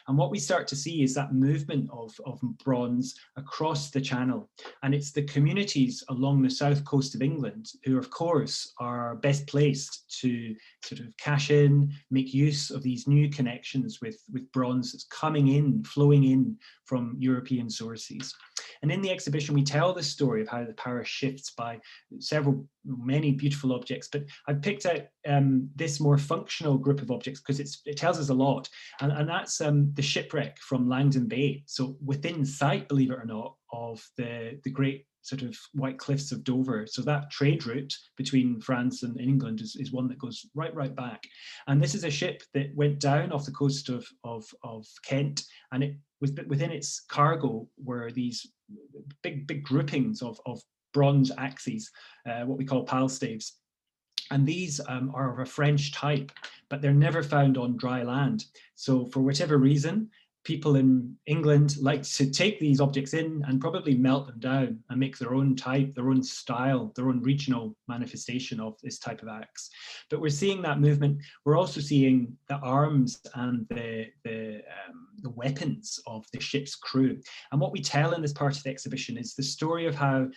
S3: And what we start to see is that movement of bronze across the channel. And it's the communities along the south coast of England who, of course, are best placed to sort of cash in, make use of these new connections with bronze that's coming in, flowing in from European sources. And in the exhibition, we tell the story of how the power shifts by many beautiful objects. But I've picked out this more functional group of objects because it tells us a lot. And that's the shipwreck from Langdon Bay. So within sight, believe it or not, of the great sort of White Cliffs of Dover. So that trade route between France and England is one that goes right back. And this is a ship that went down off the coast of Kent, and it was within its cargo were these big groupings of bronze axes, what we call pal staves. And these are of a French type, but they're never found on dry land. So for whatever reason, people in England like to take these objects in and probably melt them down and make their own type, their own style, their own regional manifestation of this type of axe. But we're seeing that movement. We're also seeing the arms and the weapons of the ship's crew. And what we tell in this part of the exhibition is the story of how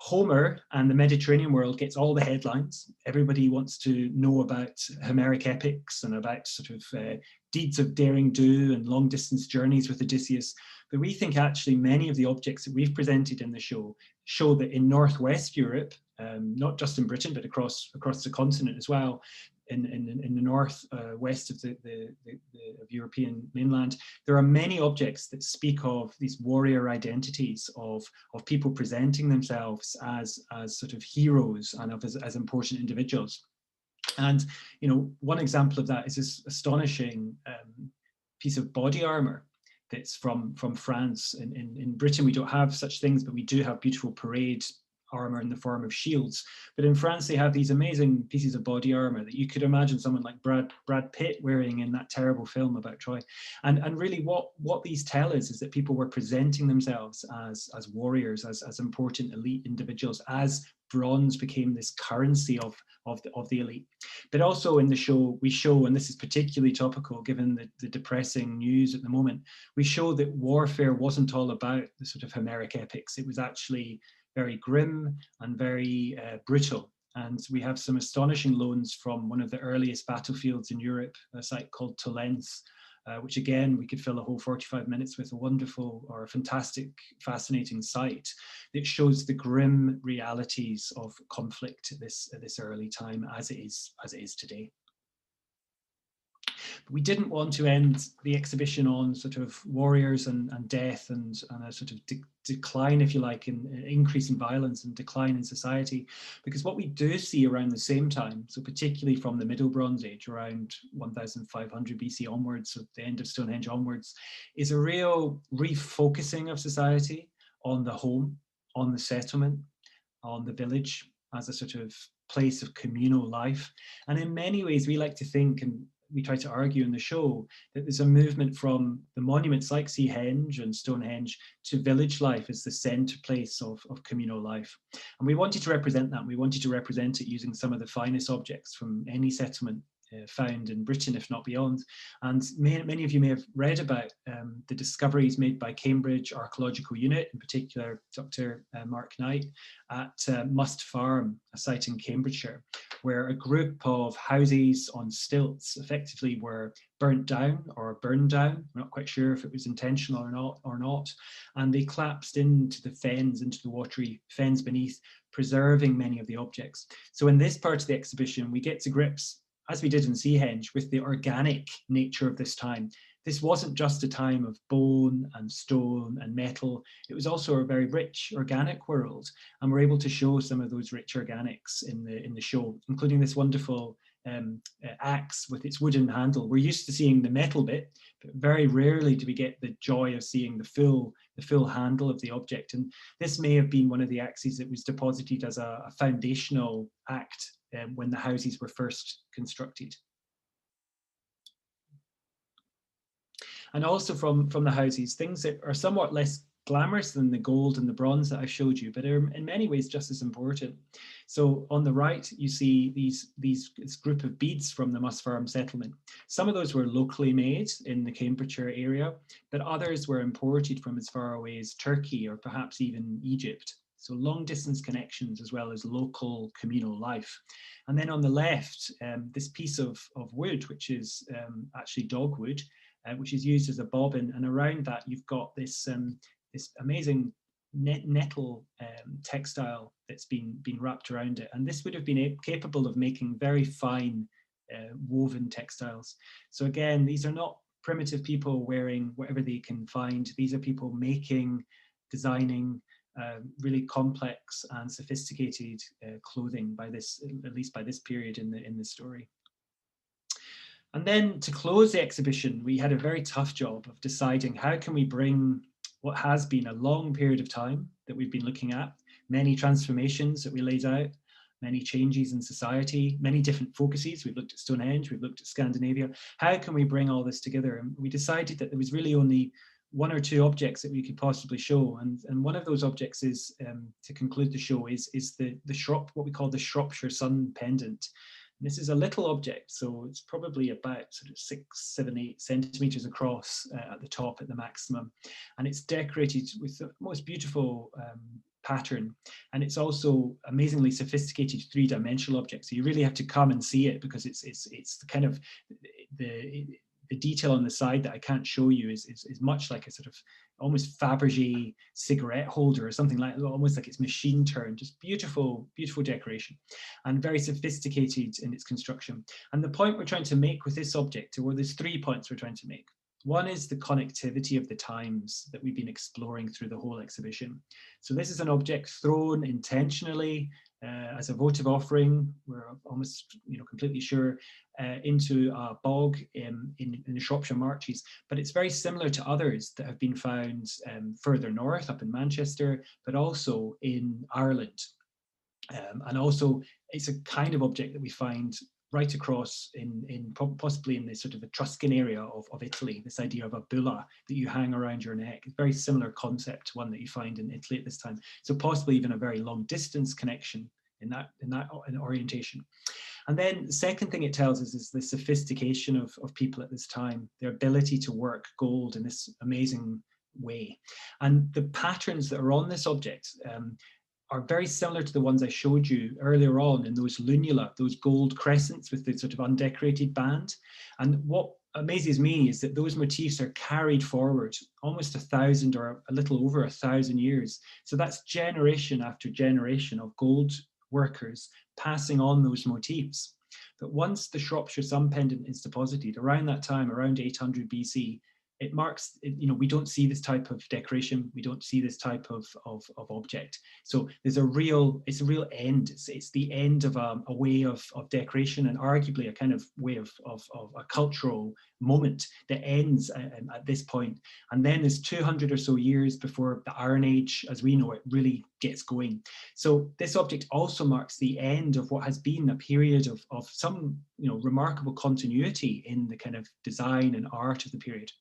S3: Homer and the Mediterranean world gets all the headlines. Everybody wants to know about Homeric epics and about sort of deeds of daring do and long distance journeys with Odysseus. But we think actually many of the objects that we've presented in the show that in Northwest Europe, not just in Britain, but across the continent as well, in the north west of the European mainland, there are many objects that speak of these warrior identities of people presenting themselves as sort of heroes and as important individuals. And one example of that is this astonishing piece of body armor that's from France. In Britain, we don't have such things, but we do have beautiful parade armor in the form of shields. But in France, they have these amazing pieces of body armor that you could imagine someone like Brad Pitt wearing in that terrible film about Troy. And really what these tell us is that people were presenting themselves as warriors, as important elite individuals, as bronze became this currency of the elite. But also in the show, we show, and this is particularly topical given the depressing news at the moment, we show that warfare wasn't all about the sort of Homeric epics. It was actually very grim and very brutal. And we have some astonishing loans from one of the earliest battlefields in Europe, a site called Tolens, which again, we could fill a whole 45 minutes with, a wonderful or a fantastic, fascinating site that shows the grim realities of conflict at this early time as it is today. But we didn't want to end the exhibition on sort of warriors and death and a sort of decline, if you like, in increase in violence and decline in society, because what we do see around the same time, so particularly from the Middle Bronze Age, around 1500 BC onwards, so the end of Stonehenge onwards, is a real refocusing of society on the home, on the settlement, on the village as a sort of place of communal life. And in many ways, we like to think, and we try to argue in the show, that there's a movement from the monuments like Seahenge and Stonehenge to village life as the centre place of communal life. And we wanted to represent that. We wanted to represent it using some of the finest objects from any settlement found in Britain, if not beyond. And many of you may have read about the discoveries made by Cambridge Archaeological Unit, in particular Dr. Mark Knight, at Must Farm, a site in Cambridgeshire, where a group of houses on stilts effectively were burnt down or burned down. We're not quite sure if it was intentional or not. And they collapsed into the fens, into the watery fens beneath, preserving many of the objects. So in this part of the exhibition, we get to grips, as we did in Seahenge, with the organic nature of this time. this wasn't just a time of bone and stone and metal. It was also a very rich organic world, and we're able to show some of those rich organics in the show, including this wonderful axe with its wooden handle. We're used to seeing the metal bit, but very rarely do we get the joy of seeing the full handle of the object. And this may have been one of the axes that was deposited as a foundational act when the houses were first constructed. And also from the houses, things that are somewhat less glamorous than the gold and the bronze that I showed you, but are in many ways just as important. So on the right, you see this group of beads from the Musfarm settlement. Some of those were locally made in the Cambridgeshire area, but others were imported from as far away as Turkey or perhaps even Egypt. So long distance connections as well as local communal life. And then on the left, this piece of wood, which is actually dogwood, which is used as a bobbin, and around that you've got this this amazing nettle textile that's been wrapped around it, and this would have been capable of making very fine woven textiles. So again, these are not primitive people wearing whatever they can find. These are people making, designing really complex and sophisticated clothing by this, at least by this period in the story. And then to close the exhibition, we had a very tough job of deciding how can we bring what has been a long period of time that we've been looking at, many transformations that we laid out, many changes in society, many different focuses. We've looked at Stonehenge, we've looked at Scandinavia. How can we bring all this together? And we decided that there was really only one or two objects that we could possibly show. And one of those objects is, to conclude the show, is what we call the Shropshire sun pendant. This is a little object, so it's probably about sort of 6, 7, 8 centimeters across at the top at the maximum. And it's decorated with the most beautiful pattern. And it's also amazingly sophisticated 3-dimensional object. So you really have to come and see it, because it's the kind of, the detail on the side that I can't show you is much like a sort of almost Fabergé cigarette holder or something like that, almost like it's machine turned. Just beautiful, beautiful decoration, and very sophisticated in its construction. And the point we're trying to make with this object, or there's 3 points we're trying to make. One is the connectivity of the times that we've been exploring through the whole exhibition. So this is an object thrown intentionally as a votive offering, we're almost completely sure, into a bog in the Shropshire Marches. But it's very similar to others that have been found further north, up in Manchester, but also in Ireland. And also it's a kind of object that we find right across possibly in the sort of Etruscan area of Italy, this idea of a bulla that you hang around your neck. It's a very similar concept to one that you find in Italy at this time. So possibly even a very long distance connection in that orientation. And then the second thing it tells us is the sophistication of people at this time, their ability to work gold in this amazing way. And the patterns that are on this object are very similar to the ones I showed you earlier on in those lunula, those gold crescents with the sort of undecorated band. And what amazes me is that those motifs are carried forward almost 1,000 or a little over 1,000 years. So that's generation after generation of gold workers passing on those motifs. But once the Shropshire sun pendant is deposited around that time, around 800 BC, it marks, we don't see this type of decoration, we don't see this type of object. So there's it's a real end. It's the end of a way of decoration, and arguably a kind of way of a cultural moment that ends at this point. And then there's 200 or so years before the Iron Age, as we know it, really gets going. So this object also marks the end of what has been a period of some remarkable continuity in the kind of design and art of the period.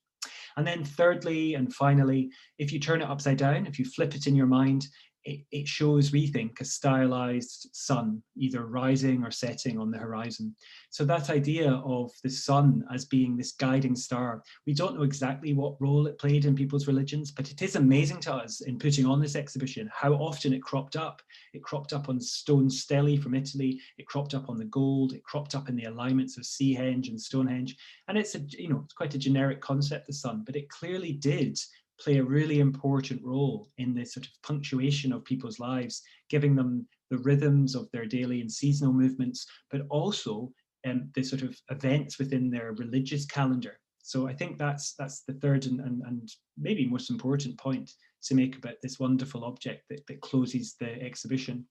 S3: And then thirdly and finally, if you turn it upside down, if you flip it in your mind, it shows, we think, a stylized sun, either rising or setting on the horizon. So that idea of the sun as being this guiding star, we don't know exactly what role it played in people's religions, but it is amazing to us in putting on this exhibition how often it cropped up. It cropped up on stone stelae from Italy, it cropped up on the gold, it cropped up in the alignments of Seahenge and Stonehenge. And it's it's quite a generic concept, the sun, but it clearly did play a really important role in the sort of punctuation of people's lives, giving them the rhythms of their daily and seasonal movements, but also the sort of events within their religious calendar. So I think that's the third and maybe most important point to make about this wonderful object that closes the exhibition.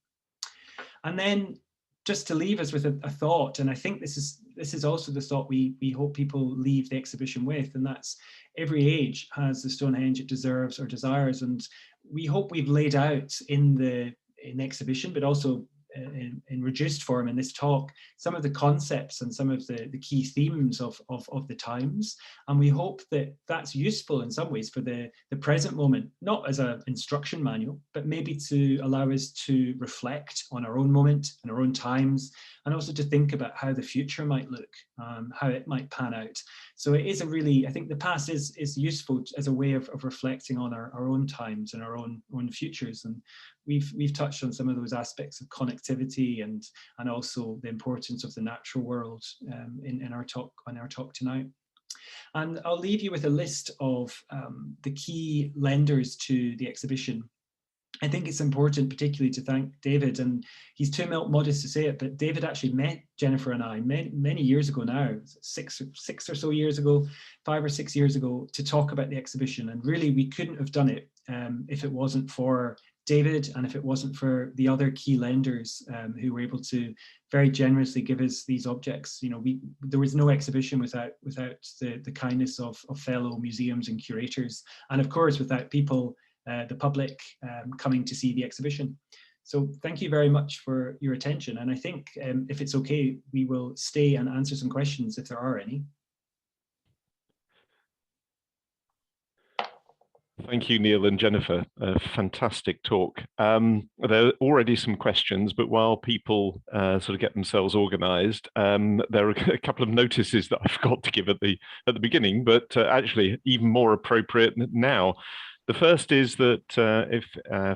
S3: And then just to leave us with a thought, and I think this is also the thought we hope people leave the exhibition with, and that's every age has the Stonehenge it deserves or desires. And we hope we've laid out in the exhibition, but also in reduced form in this talk, some of the concepts and some of the key themes of the times. And we hope that that's useful in some ways for the present moment, not as an instruction manual, but maybe to allow us to reflect on our own moment and our own times, and also to think about how the future might look, how it might pan out. So it is a really, I think the past is useful as a way of reflecting on our own times and our own futures. And we've touched on some of those aspects of connectivity and also the importance of the natural world in our talk tonight. And I'll leave you with a list of the key lenders to the exhibition. I think it's important particularly to thank David, and he's too modest to say it, but David actually met Jennifer and I many years ago now, six or so years ago, 5 or 6 years ago, to talk about the exhibition. And really we couldn't have done it if it wasn't for David and if it wasn't for the other key lenders who were able to very generously give us these objects. You know, there was no exhibition without the kindness of fellow museums and curators, and of course without people, the public, coming to see the exhibition. So thank you very much for your attention. And I think if it's okay, we will stay and answer some questions if there are any.
S1: Thank you, Neil and Jennifer. A fantastic talk. There are already some questions, but while people sort of get themselves organised, there are a couple of notices that I forgot to give at the beginning, but actually even more appropriate now. The first is that if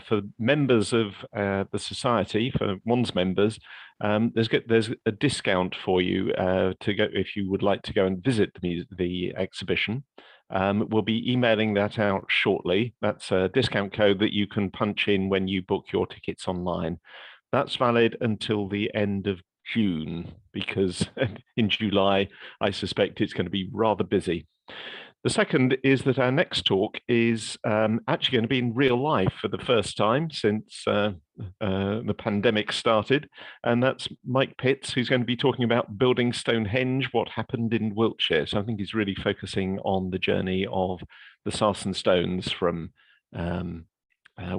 S1: for members of the society, for one's members, there's a discount for you to go if you would like to go and visit the exhibition. We'll be emailing that out shortly. That's a discount code that you can punch in when you book your tickets online. That's valid until the end of June, because in July, I suspect it's going to be rather busy. The second is that our next talk is actually going to be in real life for the first time since the pandemic started. And that's Mike Pitts, who's going to be talking about building Stonehenge, what happened in Wiltshire. So I think he's really focusing on the journey of the Sarsen stones from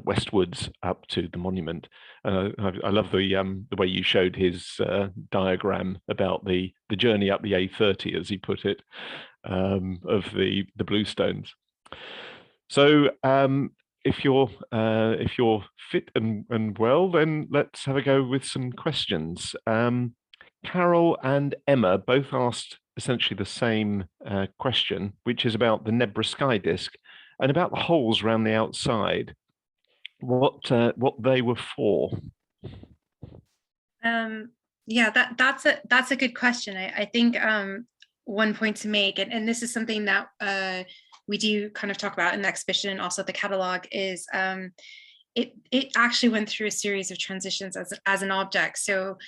S1: westwards up to the monument. I love the way you showed his diagram about the journey up the A30, as he put it, of the bluestones. So if you're fit and well, then let's have a go with some questions. Carol and Emma both asked essentially the same question, which is about the Nebra sky disk and about the holes around the outside. What they were for?
S2: Yeah, that's a good question. I think one point to make, and this is something that we do kind of talk about in the exhibition and also the catalog, is it actually went through a series of transitions as an object. So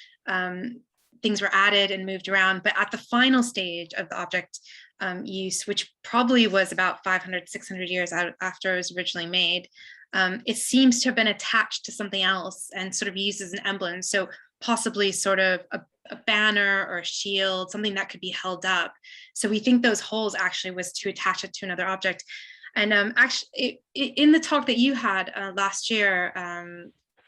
S2: things were added and moved around, but at the final stage of the object use, which probably was about 500, 600 years after it was originally made, it seems to have been attached to something else and sort of used as an emblem. So possibly sort of a banner or a shield, something that could be held up. So we think those holes actually was to attach it to another object. And actually, in the talk that you had last year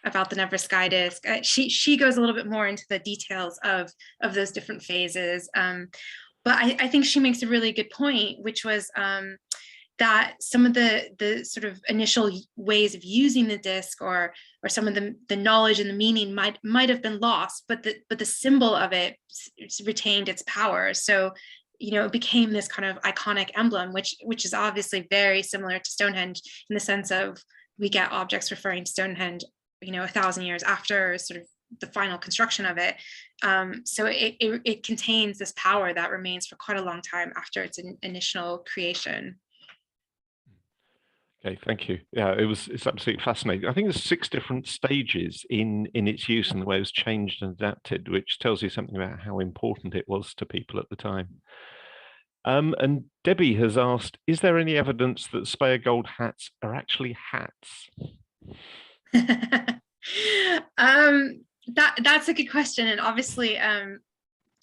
S2: about the Nebra sky disk, she goes a little bit more into the details of those different phases. But I think she makes a really good point, which was that some of the sort of initial ways of using the disc or some of the knowledge and the meaning might have been lost, but the symbol of it retained its power. So, you know, it became this kind of iconic emblem, which is obviously very similar to Stonehenge in the sense of we get objects referring to Stonehenge, you know, 1,000 years after sort of the final construction of it. So it contains this power that remains for quite a long time after its initial creation.
S1: Okay, thank you. Yeah, it's absolutely fascinating. I think there's 6 different stages in its use and the way it was changed and adapted, which tells you something about how important it was to people at the time. And Debbie has asked, is there any evidence that Speyer gold hats are actually hats?
S2: That's a good question. And obviously,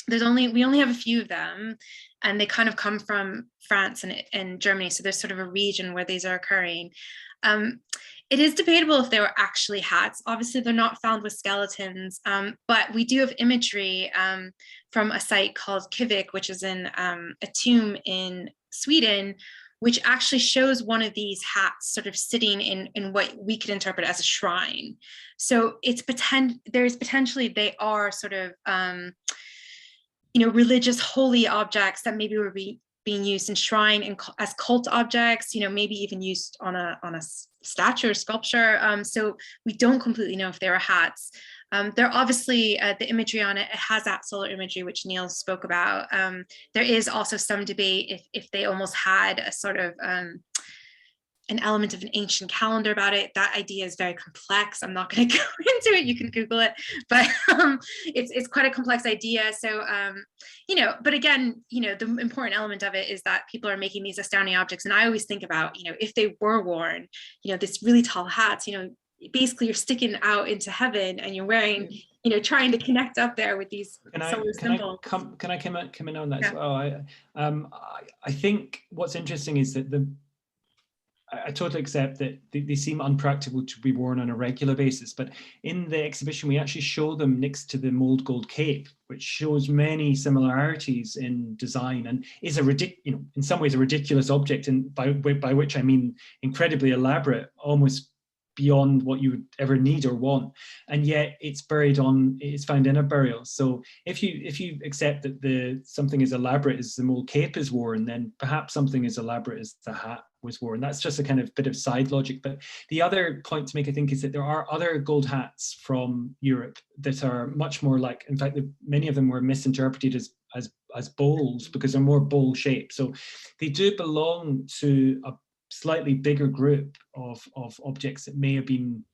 S2: we only have a few of them, and they kind of come from France and Germany. So there's sort of a region where these are occurring. It is debatable if they were actually hats. Obviously, they're not found with skeletons, but we do have imagery from a site called Kivik, which is in a tomb in Sweden, which actually shows one of these hats sort of sitting in what we could interpret as a shrine. So there's potentially they are sort of religious holy objects that maybe were being used in shrine and as cult objects, maybe even used on a statue or sculpture. So we don't completely know if they were hats. They're obviously, the imagery on it has that solar imagery, which Neil spoke about. There is also some debate if they almost had a sort of an element of an ancient calendar about it. That idea is very complex. I'm not going to go into it. You can Google it, but it's quite a complex idea. So, but again, the important element of it is that people are making these astounding objects. And I always think about, if they were worn, this really tall hats, basically you're sticking out into heaven and you're wearing, trying to connect up there with these solar symbols.
S3: Can I come in on that
S2: Yeah.
S3: as well? I think what's interesting is that I totally accept that they seem unpractical to be worn on a regular basis, but in the exhibition we actually show them next to the mold gold cape, which shows many similarities in design and is in some ways a ridiculous object, and by which I mean incredibly elaborate, almost beyond what you would ever need or want, and yet it's found in a burial. So if you accept that something as elaborate as the mold cape is worn, then perhaps something as elaborate as the hat was worn. That's just a kind of bit of side logic. But the other point to make, I think, is that there are other gold hats from Europe that are much more like, in fact, many of them were misinterpreted as bowls because they're more bowl shaped. So they do belong to a slightly bigger group of objects that may have been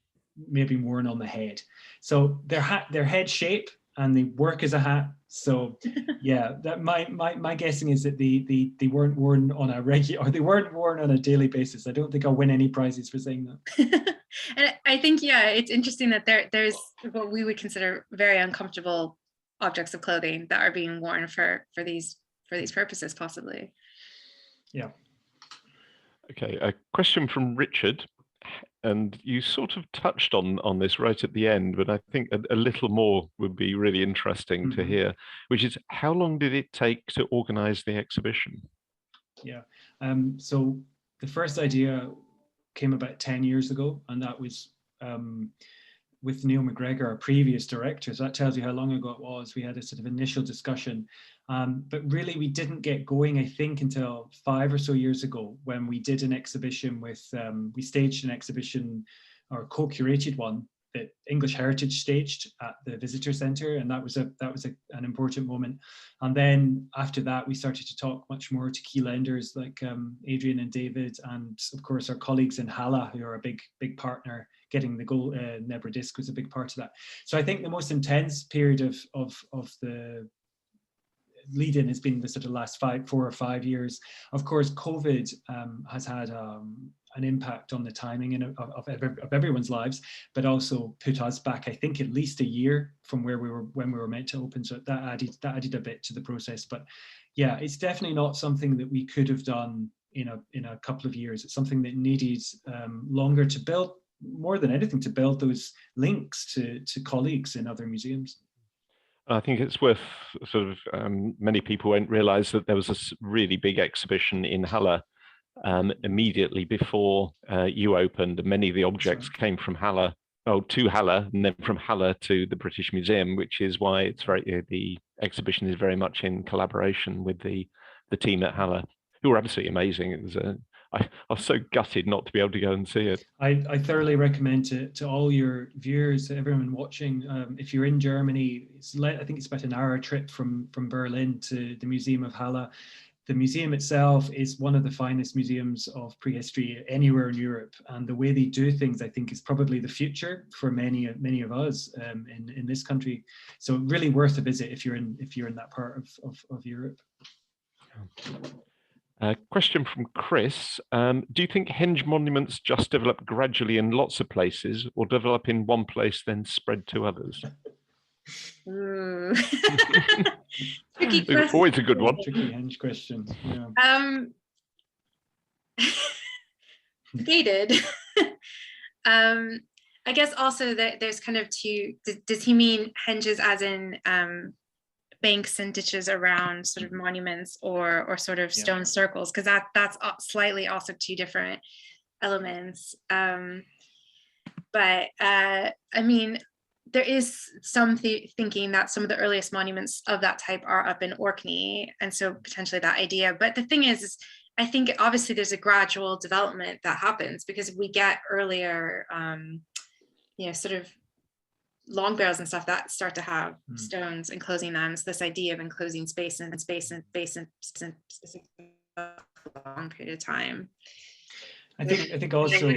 S3: worn on the head. So they're head shape and they work as a hat. So yeah, that my guessing is that they weren't worn on a regular, or they weren't worn on a daily basis. I don't think I'll win any prizes for saying that.
S2: And I think, yeah, it's interesting that there's what we would consider very uncomfortable objects of clothing that are being worn for these purposes, possibly.
S3: Yeah.
S1: Okay, a question from Richard, and you sort of touched on this right at the end, but I think a little more would be really interesting to hear, which is how long did it take to organize the exhibition?
S3: Yeah, so the first idea came about 10 years ago, and that was with Neil McGregor, our previous director. So that tells you how long ago it was. We had a sort of initial discussion, but really we didn't get going, I think, until 5 or so years ago, when we did an exhibition with, we staged an exhibition, or co-curated one, that English Heritage staged at the Visitor Centre, and that was an important moment. And then after that, we started to talk much more to key lenders like Adrian and David, and of course our colleagues in Halle, who are a big partner. Getting the gold Nebra disc was a big part of that. So I think the most intense period of the lead-in has been the sort of last 4 or 5 years. Of course, COVID has had an impact on the timing of everyone's lives, but also put us back, I think, at least a year from when we were meant to open. So that added a bit to the process. But yeah, it's definitely not something that we could have done in a couple of years. It's something that needed longer to build, more than anything, to build those links to colleagues in other museums.
S1: I think it's worth sort of, many people won't realize that there was a really big exhibition in Halle immediately before you opened, and many of the objects came from Halle, to Halle, and then from Halle to the British Museum, which is why it's the exhibition is very much in collaboration with the team at Halle, who were absolutely amazing. It was I was so gutted not to be able to go and see it.
S3: I thoroughly recommend to all your viewers, everyone watching, if you're in Germany, I think it's about an hour trip from Berlin to the Museum of Halle. The museum itself is one of the finest museums of prehistory anywhere in Europe, and the way they do things, I think, is probably the future for many of us in this country. So really worth a visit if you're in that part of Europe.
S1: Question from Chris. Do you think henge monuments just develop gradually in lots of places, or develop in one place then spread to others?
S2: Ooh. Tricky question.
S1: Always a good one.
S3: Tricky henge question. Yeah.
S2: Gated. I guess also that there's kind of two. Does he mean henges as in banks and ditches around sort of monuments, or sort of stone circles? Because that's slightly also two different elements. But I mean, there is some thinking that some of the earliest monuments of that type are up in Orkney, and so potentially that idea. But the thing is I think obviously there's a gradual development that happens, because if we get earlier, sort of long barrels and stuff that start to have stones enclosing them, it's this idea of enclosing space and specific long period of time.
S3: I think also,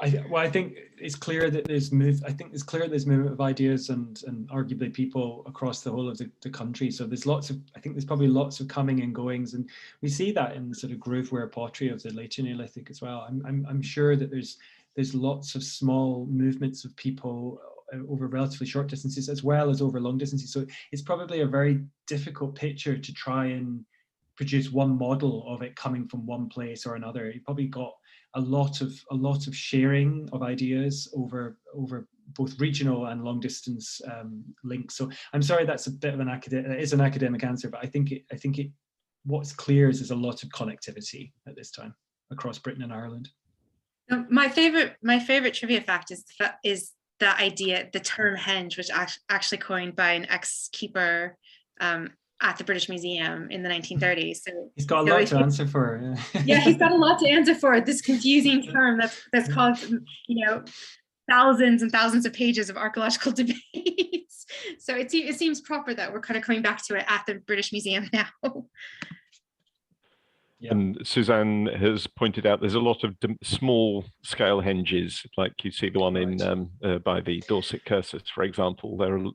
S3: I think it's clear that there's movement of ideas and arguably people across the whole of the country. So there's probably lots of coming and goings, and we see that in the sort of grooveware pottery of the later Neolithic as well. I'm sure that there's lots of small movements of people over relatively short distances as well as over long distances. So it's probably a very difficult picture to try and produce one model of it coming from one place or another. You probably got a lot of sharing of ideas over both regional and long distance links. So I'm sorry, that's a bit of an academic answer, but I think what's clear is there's a lot of connectivity at this time across Britain and Ireland.
S2: My favorite trivia fact is the idea, the term henge, which actually coined by an ex-keeper at the British Museum in the 1930s. So
S3: he's got a lot to answer for.
S2: Yeah, he's got a lot to answer for. This confusing term that's caused, thousands and thousands of pages of archaeological debates. So it seems proper that we're kind of coming back to it at the British Museum now.
S3: Yeah.
S1: And Suzanne has pointed out there's a lot of small scale henges, like you see the one in by the Dorset Cursus, for example. There are,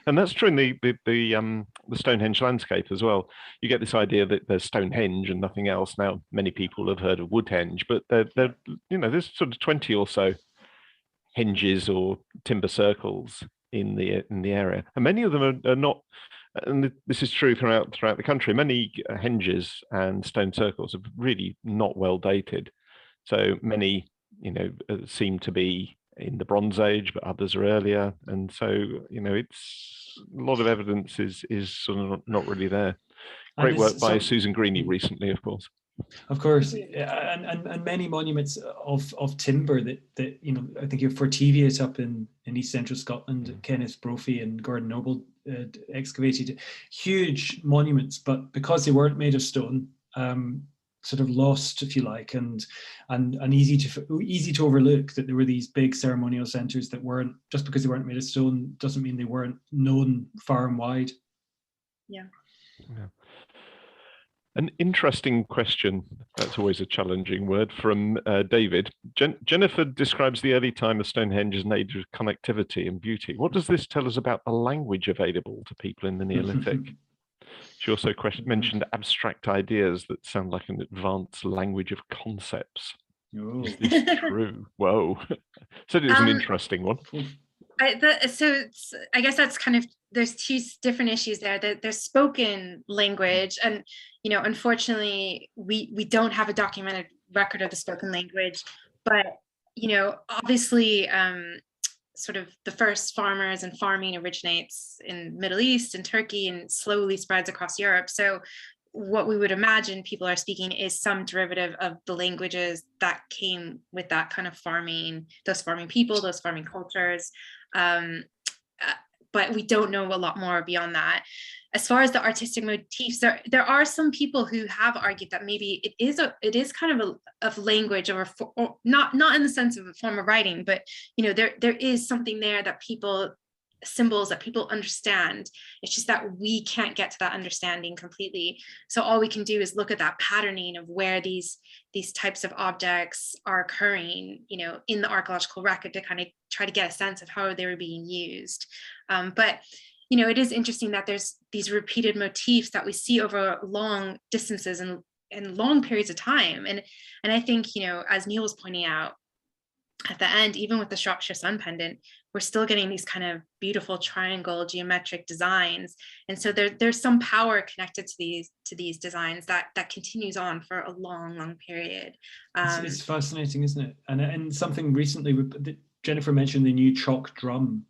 S1: and that's true in the Stonehenge landscape as well. You get this idea that there's Stonehenge and nothing else. Now, many people have heard of Woodhenge, but there's sort of 20 or so henges or timber circles in the area, and many of them are not. And this is true throughout the country. Many henges and stone circles are really not well dated. So many, seem to be in the Bronze Age, but others are earlier. And so, it's a lot of evidence is sort of not really there. Great work by Susan Greeney recently, of course.
S3: Of course, and many monuments of timber that I think you're Fortivius up in East Central Scotland, Kenneth Brophy and Gordon Noble excavated huge monuments, but because they weren't made of stone, sort of lost, if you like, and easy to overlook that there were these big ceremonial centres that weren't, just because they weren't made of stone doesn't mean they weren't known far and wide.
S2: Yeah.
S1: An interesting question, that's always a challenging word, from David. Jennifer describes the early time of Stonehenge as an age of connectivity and beauty. What does this tell us about the language available to people in the Neolithic? She also mentioned abstract ideas that sound like an advanced language of concepts.
S3: Oh.
S1: Is this true? Whoa. Said it was an interesting one.
S2: I guess that's kind of, there's two different issues there. There's spoken language, and unfortunately we don't have a documented record of the spoken language, but obviously sort of the first farmers and farming originates in Middle East and Turkey and slowly spreads across Europe. So what we would imagine people are speaking is some derivative of the languages that came with that kind of farming, those farming people, those farming cultures. But we don't know a lot more beyond that. As far as the artistic motifs, there are some people who have argued that maybe it is kind of a language, or not in the sense of a form of writing, but there is something there that symbols that people understand. It's just that we can't get to that understanding completely. So all we can do is look at that patterning of where these types of objects are occurring, in the archaeological record, to kind of try to get a sense of how they were being used. But you know, it is interesting that there's these repeated motifs that we see over long distances and long periods of time. And I think, you know, as Neil was pointing out at the end, even with the Shropshire sun pendant, we're still getting these kind of beautiful triangle geometric designs. And so there's some power connected to these designs that continues on for a long period.
S3: It's fascinating, isn't it? And something recently, Jennifer mentioned the new chalk drum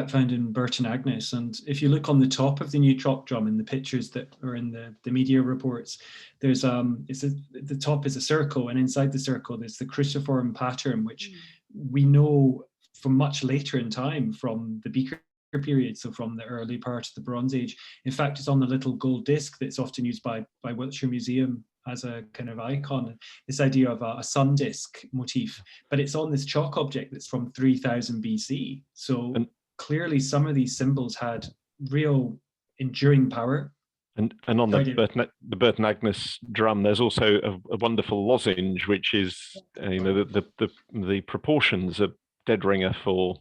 S3: found in Burton Agnes. And if you look on the top of the new chalk drum in the pictures that are in the media reports, there's the top is a circle, and inside the circle there's the cruciform pattern, which we know from much later in time, from the Beaker period, so from the early part of the Bronze Age. In fact, it's on the little gold disc that's often used by Wiltshire Museum as a kind of icon, this idea of a sun disk motif, but it's on this chalk object that's from 3000 BC. So clearly some of these symbols had real enduring power. And on
S1: the Burton Agnes drum, there's also a wonderful lozenge, which is you know, the proportions of dead ringer for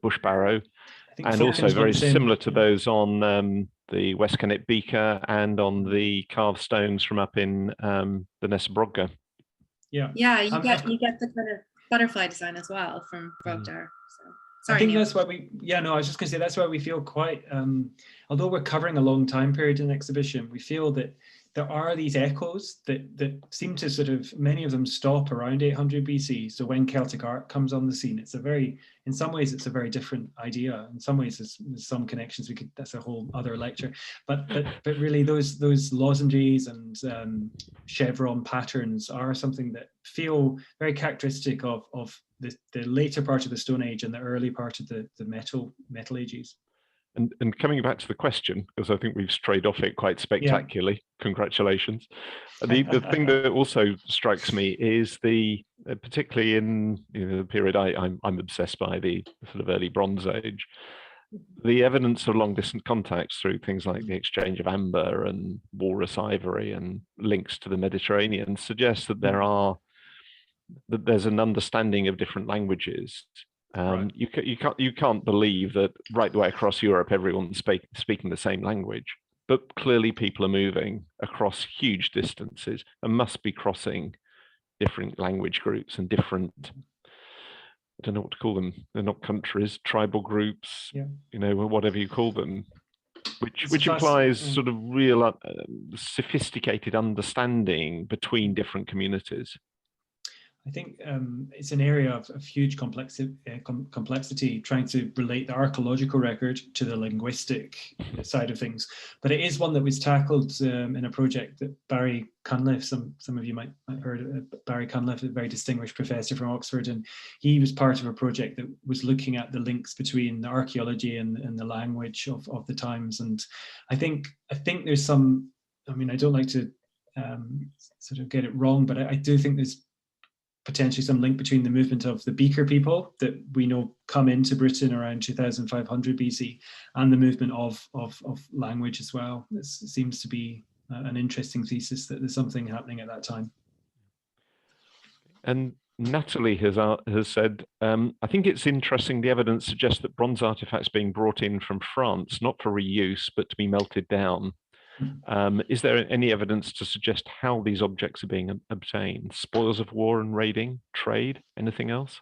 S1: bush barrow, and also very similar to those on the West Kennet beaker and on the carved stones from up in the Nesbrogga.
S2: You get the kind of butterfly design as well from Brogdar.
S3: I think that's why I was just going to say, that's why we feel quite, although we're covering a long time period in the exhibition, we feel that there are these echoes that seem to sort of, many of them stop around 800 BC. So when Celtic art comes on the scene, in some ways it's a very different idea. In some ways there's some connections, that's a whole other lecture. But really those lozenges and chevron patterns are something that feel very characteristic of the later part of the Stone Age and the early part of the Metal Ages.
S1: And coming back to the question, because I think we've strayed off it quite spectacularly. Congratulations. The thing that also strikes me is particularly in the period I'm obsessed by, the sort of early Bronze Age, the evidence of long distance contacts through things like the exchange of amber and walrus ivory and links to the Mediterranean suggests that there's an understanding of different languages. Right. You can't believe that right the way across Europe everyone's speaking the same language, but clearly people are moving across huge distances and must be crossing different language groups and different, I don't know what to call them, they're not countries, tribal groups, whatever you call them, which implies sort of real sophisticated understanding between different communities.
S3: I think it's an area of huge complexity, trying to relate the archaeological record to the linguistic side of things. But it is one that was tackled in a project that Barry Cunliffe, some of you might have heard of Barry Cunliffe, a very distinguished professor from Oxford, and he was part of a project that was looking at the links between the archaeology and the language of the times. And I think there's some, I mean, I don't like to sort of get it wrong, but I do think there's potentially some link between the movement of the Beaker people that we know come into Britain around 2500 BC and the movement of language as well. This seems to be an interesting thesis that there's something happening at that time.
S1: And Natalie has said, I think it's interesting the evidence suggests that bronze artifacts being brought in from France, not for reuse, but to be melted down. Is there any evidence to suggest how these objects are being obtained? Spoils of war and raiding, trade, anything else?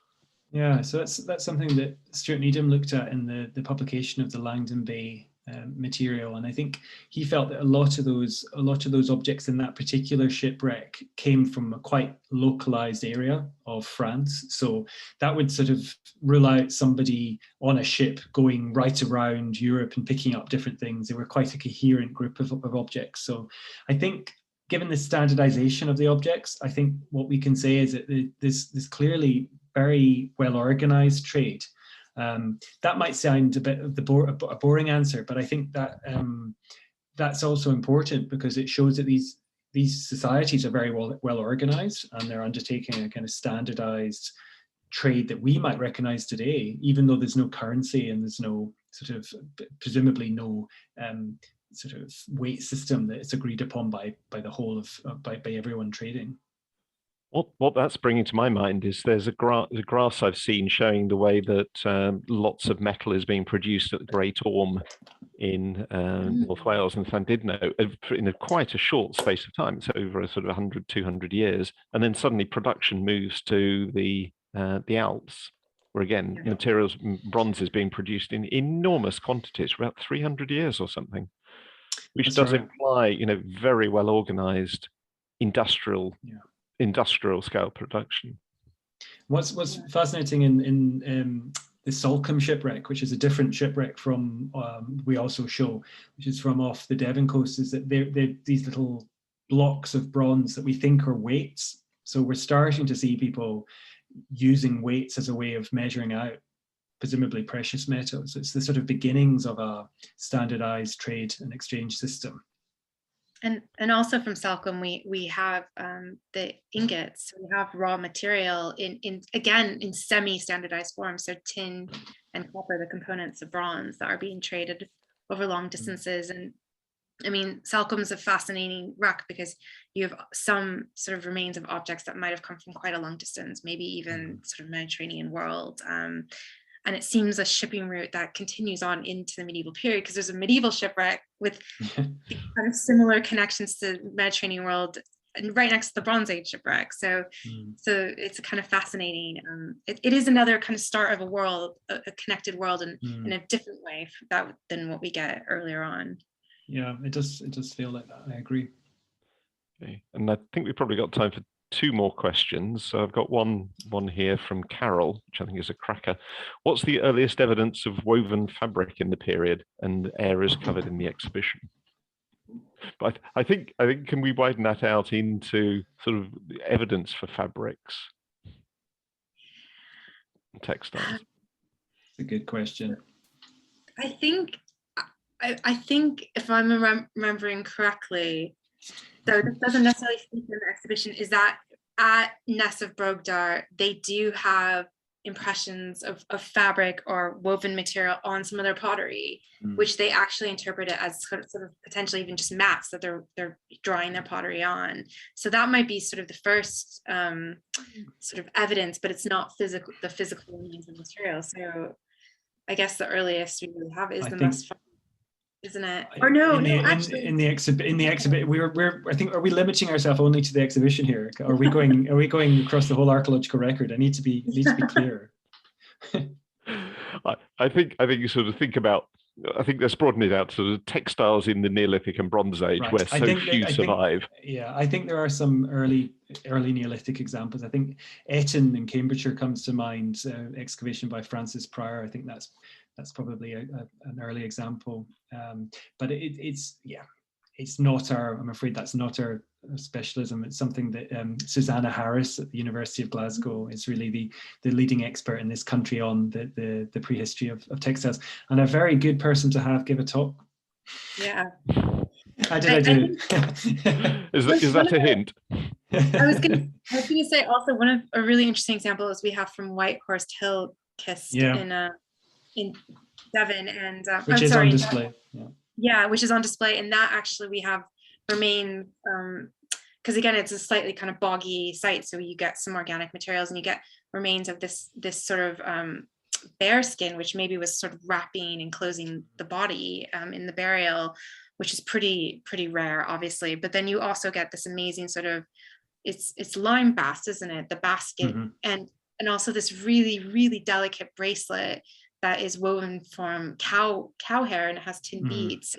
S3: Yeah, so that's something that Stuart Needham looked at in the publication of the Langdon Bay material, and I think he felt that a lot of those objects in that particular shipwreck came from a quite localized area of France. So that would sort of rule out somebody on a ship going right around Europe and picking up different things. They were quite a coherent group of objects. So I think, given the standardization of the objects, I think what we can say is that this clearly very well organized trade. That might sound a bit of a boring answer, but I think that that's also important because it shows that these societies are very well organized and they're undertaking a kind of standardized trade that we might recognize today, even though there's no currency and there's no sort of, presumably no sort of weight system that is agreed upon by the whole of by everyone trading.
S1: What that's bringing to my mind is there's a graphs I've seen showing the way that lots of metal is being produced at the Great Orme in North Wales and Llandudno in quite a short space of time. It's over a sort of 100, 200 years. And then suddenly production moves to the Alps, where again, materials, bronze is being produced in enormous quantities for about 300 years or something, which does imply, you know, very well organized industrial scale production.
S3: What's fascinating in the Salcombe shipwreck, which is a different shipwreck from we also show, which is from off the Devon coast, is that they're these little blocks of bronze that we think are weights. So we're starting to see people using weights as a way of measuring out presumably precious metals. It's the sort of beginnings of a standardized trade and exchange system.
S2: And also from Salcombe, we have the ingots. So we have raw material in semi-standardized form. So tin and copper, the components of bronze that are being traded over long distances. And I mean, Salcombe's a fascinating rock because you have some sort of remains of objects that might have come from quite a long distance, maybe even sort of Mediterranean world. And it seems a shipping route that continues on into the medieval period, because there's a medieval shipwreck with kind of similar connections to the Mediterranean world and right next to the Bronze Age shipwreck. So it's kind of fascinating. It is another kind of start of a world, a connected world in a different way than what we get earlier on.
S3: Yeah, it does feel like that. I agree.
S1: Okay. And I think we've probably got time for 2 more questions. So I've got one here from Carol, which I think is a cracker. What's the earliest evidence of woven fabric in the period and areas covered in the exhibition? But I think can we widen that out into sort of evidence for fabrics and textiles?
S3: It's a good question.
S2: I think if I'm remembering correctly, so this doesn't necessarily speak in the exhibition, is that at Ness of Brogdar, they do have impressions of fabric or woven material on some of their pottery, which they actually interpret it as sort of potentially even just maps that they're drawing their pottery on. So that might be sort of the first sort of evidence, but it's not the physical means of material. So I guess the earliest we really have is the Ness, isn't it? Or no, actually
S3: in the exhibit I think, are we limiting ourselves only to the exhibition here? Are we going across the whole archaeological record? I need to be clear.
S1: I think you sort of think about, I think let's broaden it out to the textiles in the Neolithic and Bronze Age, where few survive.
S3: I think there are some early Neolithic examples. I think Eton in Cambridgeshire comes to mind, excavation by Francis Pryor. I think that's probably an early example, but it's not I'm afraid that's not our specialism. It's something that Susanna Harris at the University of Glasgow is really the leading expert in this country on the prehistory of textiles, and a very good person to give a talk.
S2: Yeah.
S3: How did I do?
S1: Is that a hint?
S2: I was gonna say also one of a really interesting example is we have from Whitehorse Hill Kist in Devon, and
S3: which is on display.
S2: Which is on display, and that actually we have remains, because again it's a slightly kind of boggy site, so you get some organic materials and you get remains of this sort of bear skin, which maybe was sort of wrapping and closing the body in the burial, which is pretty rare, obviously. But then you also get this amazing sort of it's lime bast, isn't it, the basket, and also this really delicate bracelet that is woven from cow hair, and it has tin beads.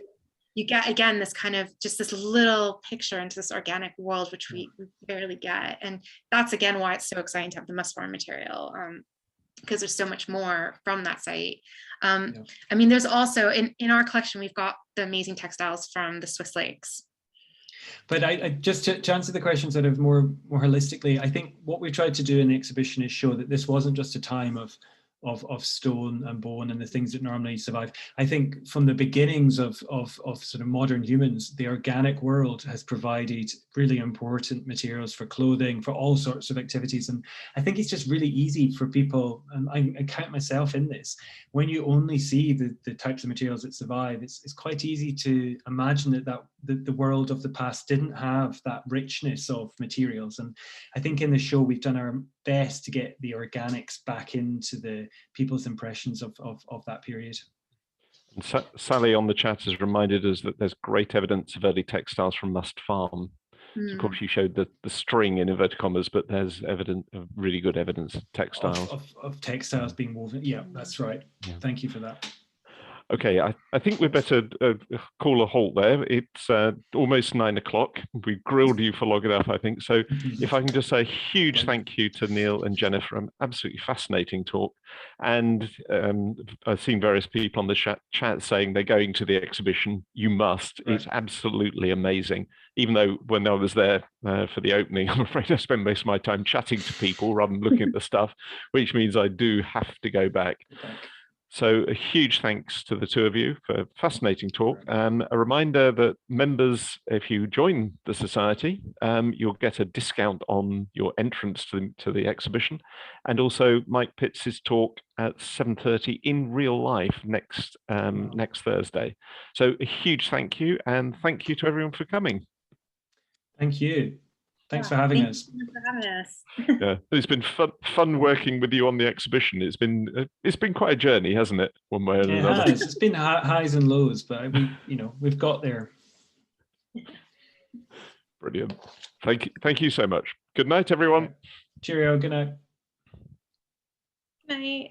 S2: You get again this kind of just this little picture into this organic world, which we barely get, and that's again why it's so exciting to have the Musfarm material, because there's so much more from that site. I mean, there's also in our collection we've got the amazing textiles from the Swiss lakes.
S3: But I just to answer the question sort of more holistically, I think what we tried to do in the exhibition is show that this wasn't just a time of of stone and bone and the things that normally survive. I think from the beginnings of sort of modern humans, the organic world has provided really important materials for clothing, for all sorts of activities. And I think it's just really easy for people, and I count myself in this, when you only see the types of materials that survive, it's quite easy to imagine that the world of the past didn't have that richness of materials. And I think in the show we've done our best to get the organics back into the people's impressions of that period.
S1: And Sally on the chat has reminded us that there's great evidence of early textiles from Must Farm. So of course, you showed the string in inverted commas, but there's really good evidence of textiles.
S3: Of textiles being woven. Yeah, that's right. Yeah. Thank you for that.
S1: Okay, I think we'd better call a halt there. It's almost 9 o'clock. We've grilled you for long enough, I think. So if I can just say a huge thank you to Neil and Jennifer, an absolutely fascinating talk. And I've seen various people on the chat saying they're going to the exhibition. You must. Right. It's absolutely amazing. Even though when I was there for the opening, I'm afraid I spend most of my time chatting to people rather than looking at the stuff, which means I do have to go back. So a huge thanks to the two of you for a fascinating talk. A reminder that members, if you join the Society, you'll get a discount on your entrance to the exhibition. And also Mike Pitts' talk at 7:30 in real life next Thursday. So a huge thank you, and thank you to everyone for coming.
S3: Thank you. Thanks for having us.
S2: Thanks for having us.
S1: Yeah, it's been fun working with you on the exhibition. It's been quite a journey, hasn't it? One way or another.
S3: It has. It's been highs and lows, but we've got there.
S1: Brilliant. Thank you so much. Good night, everyone.
S3: Cheerio. Good night.
S2: Good night.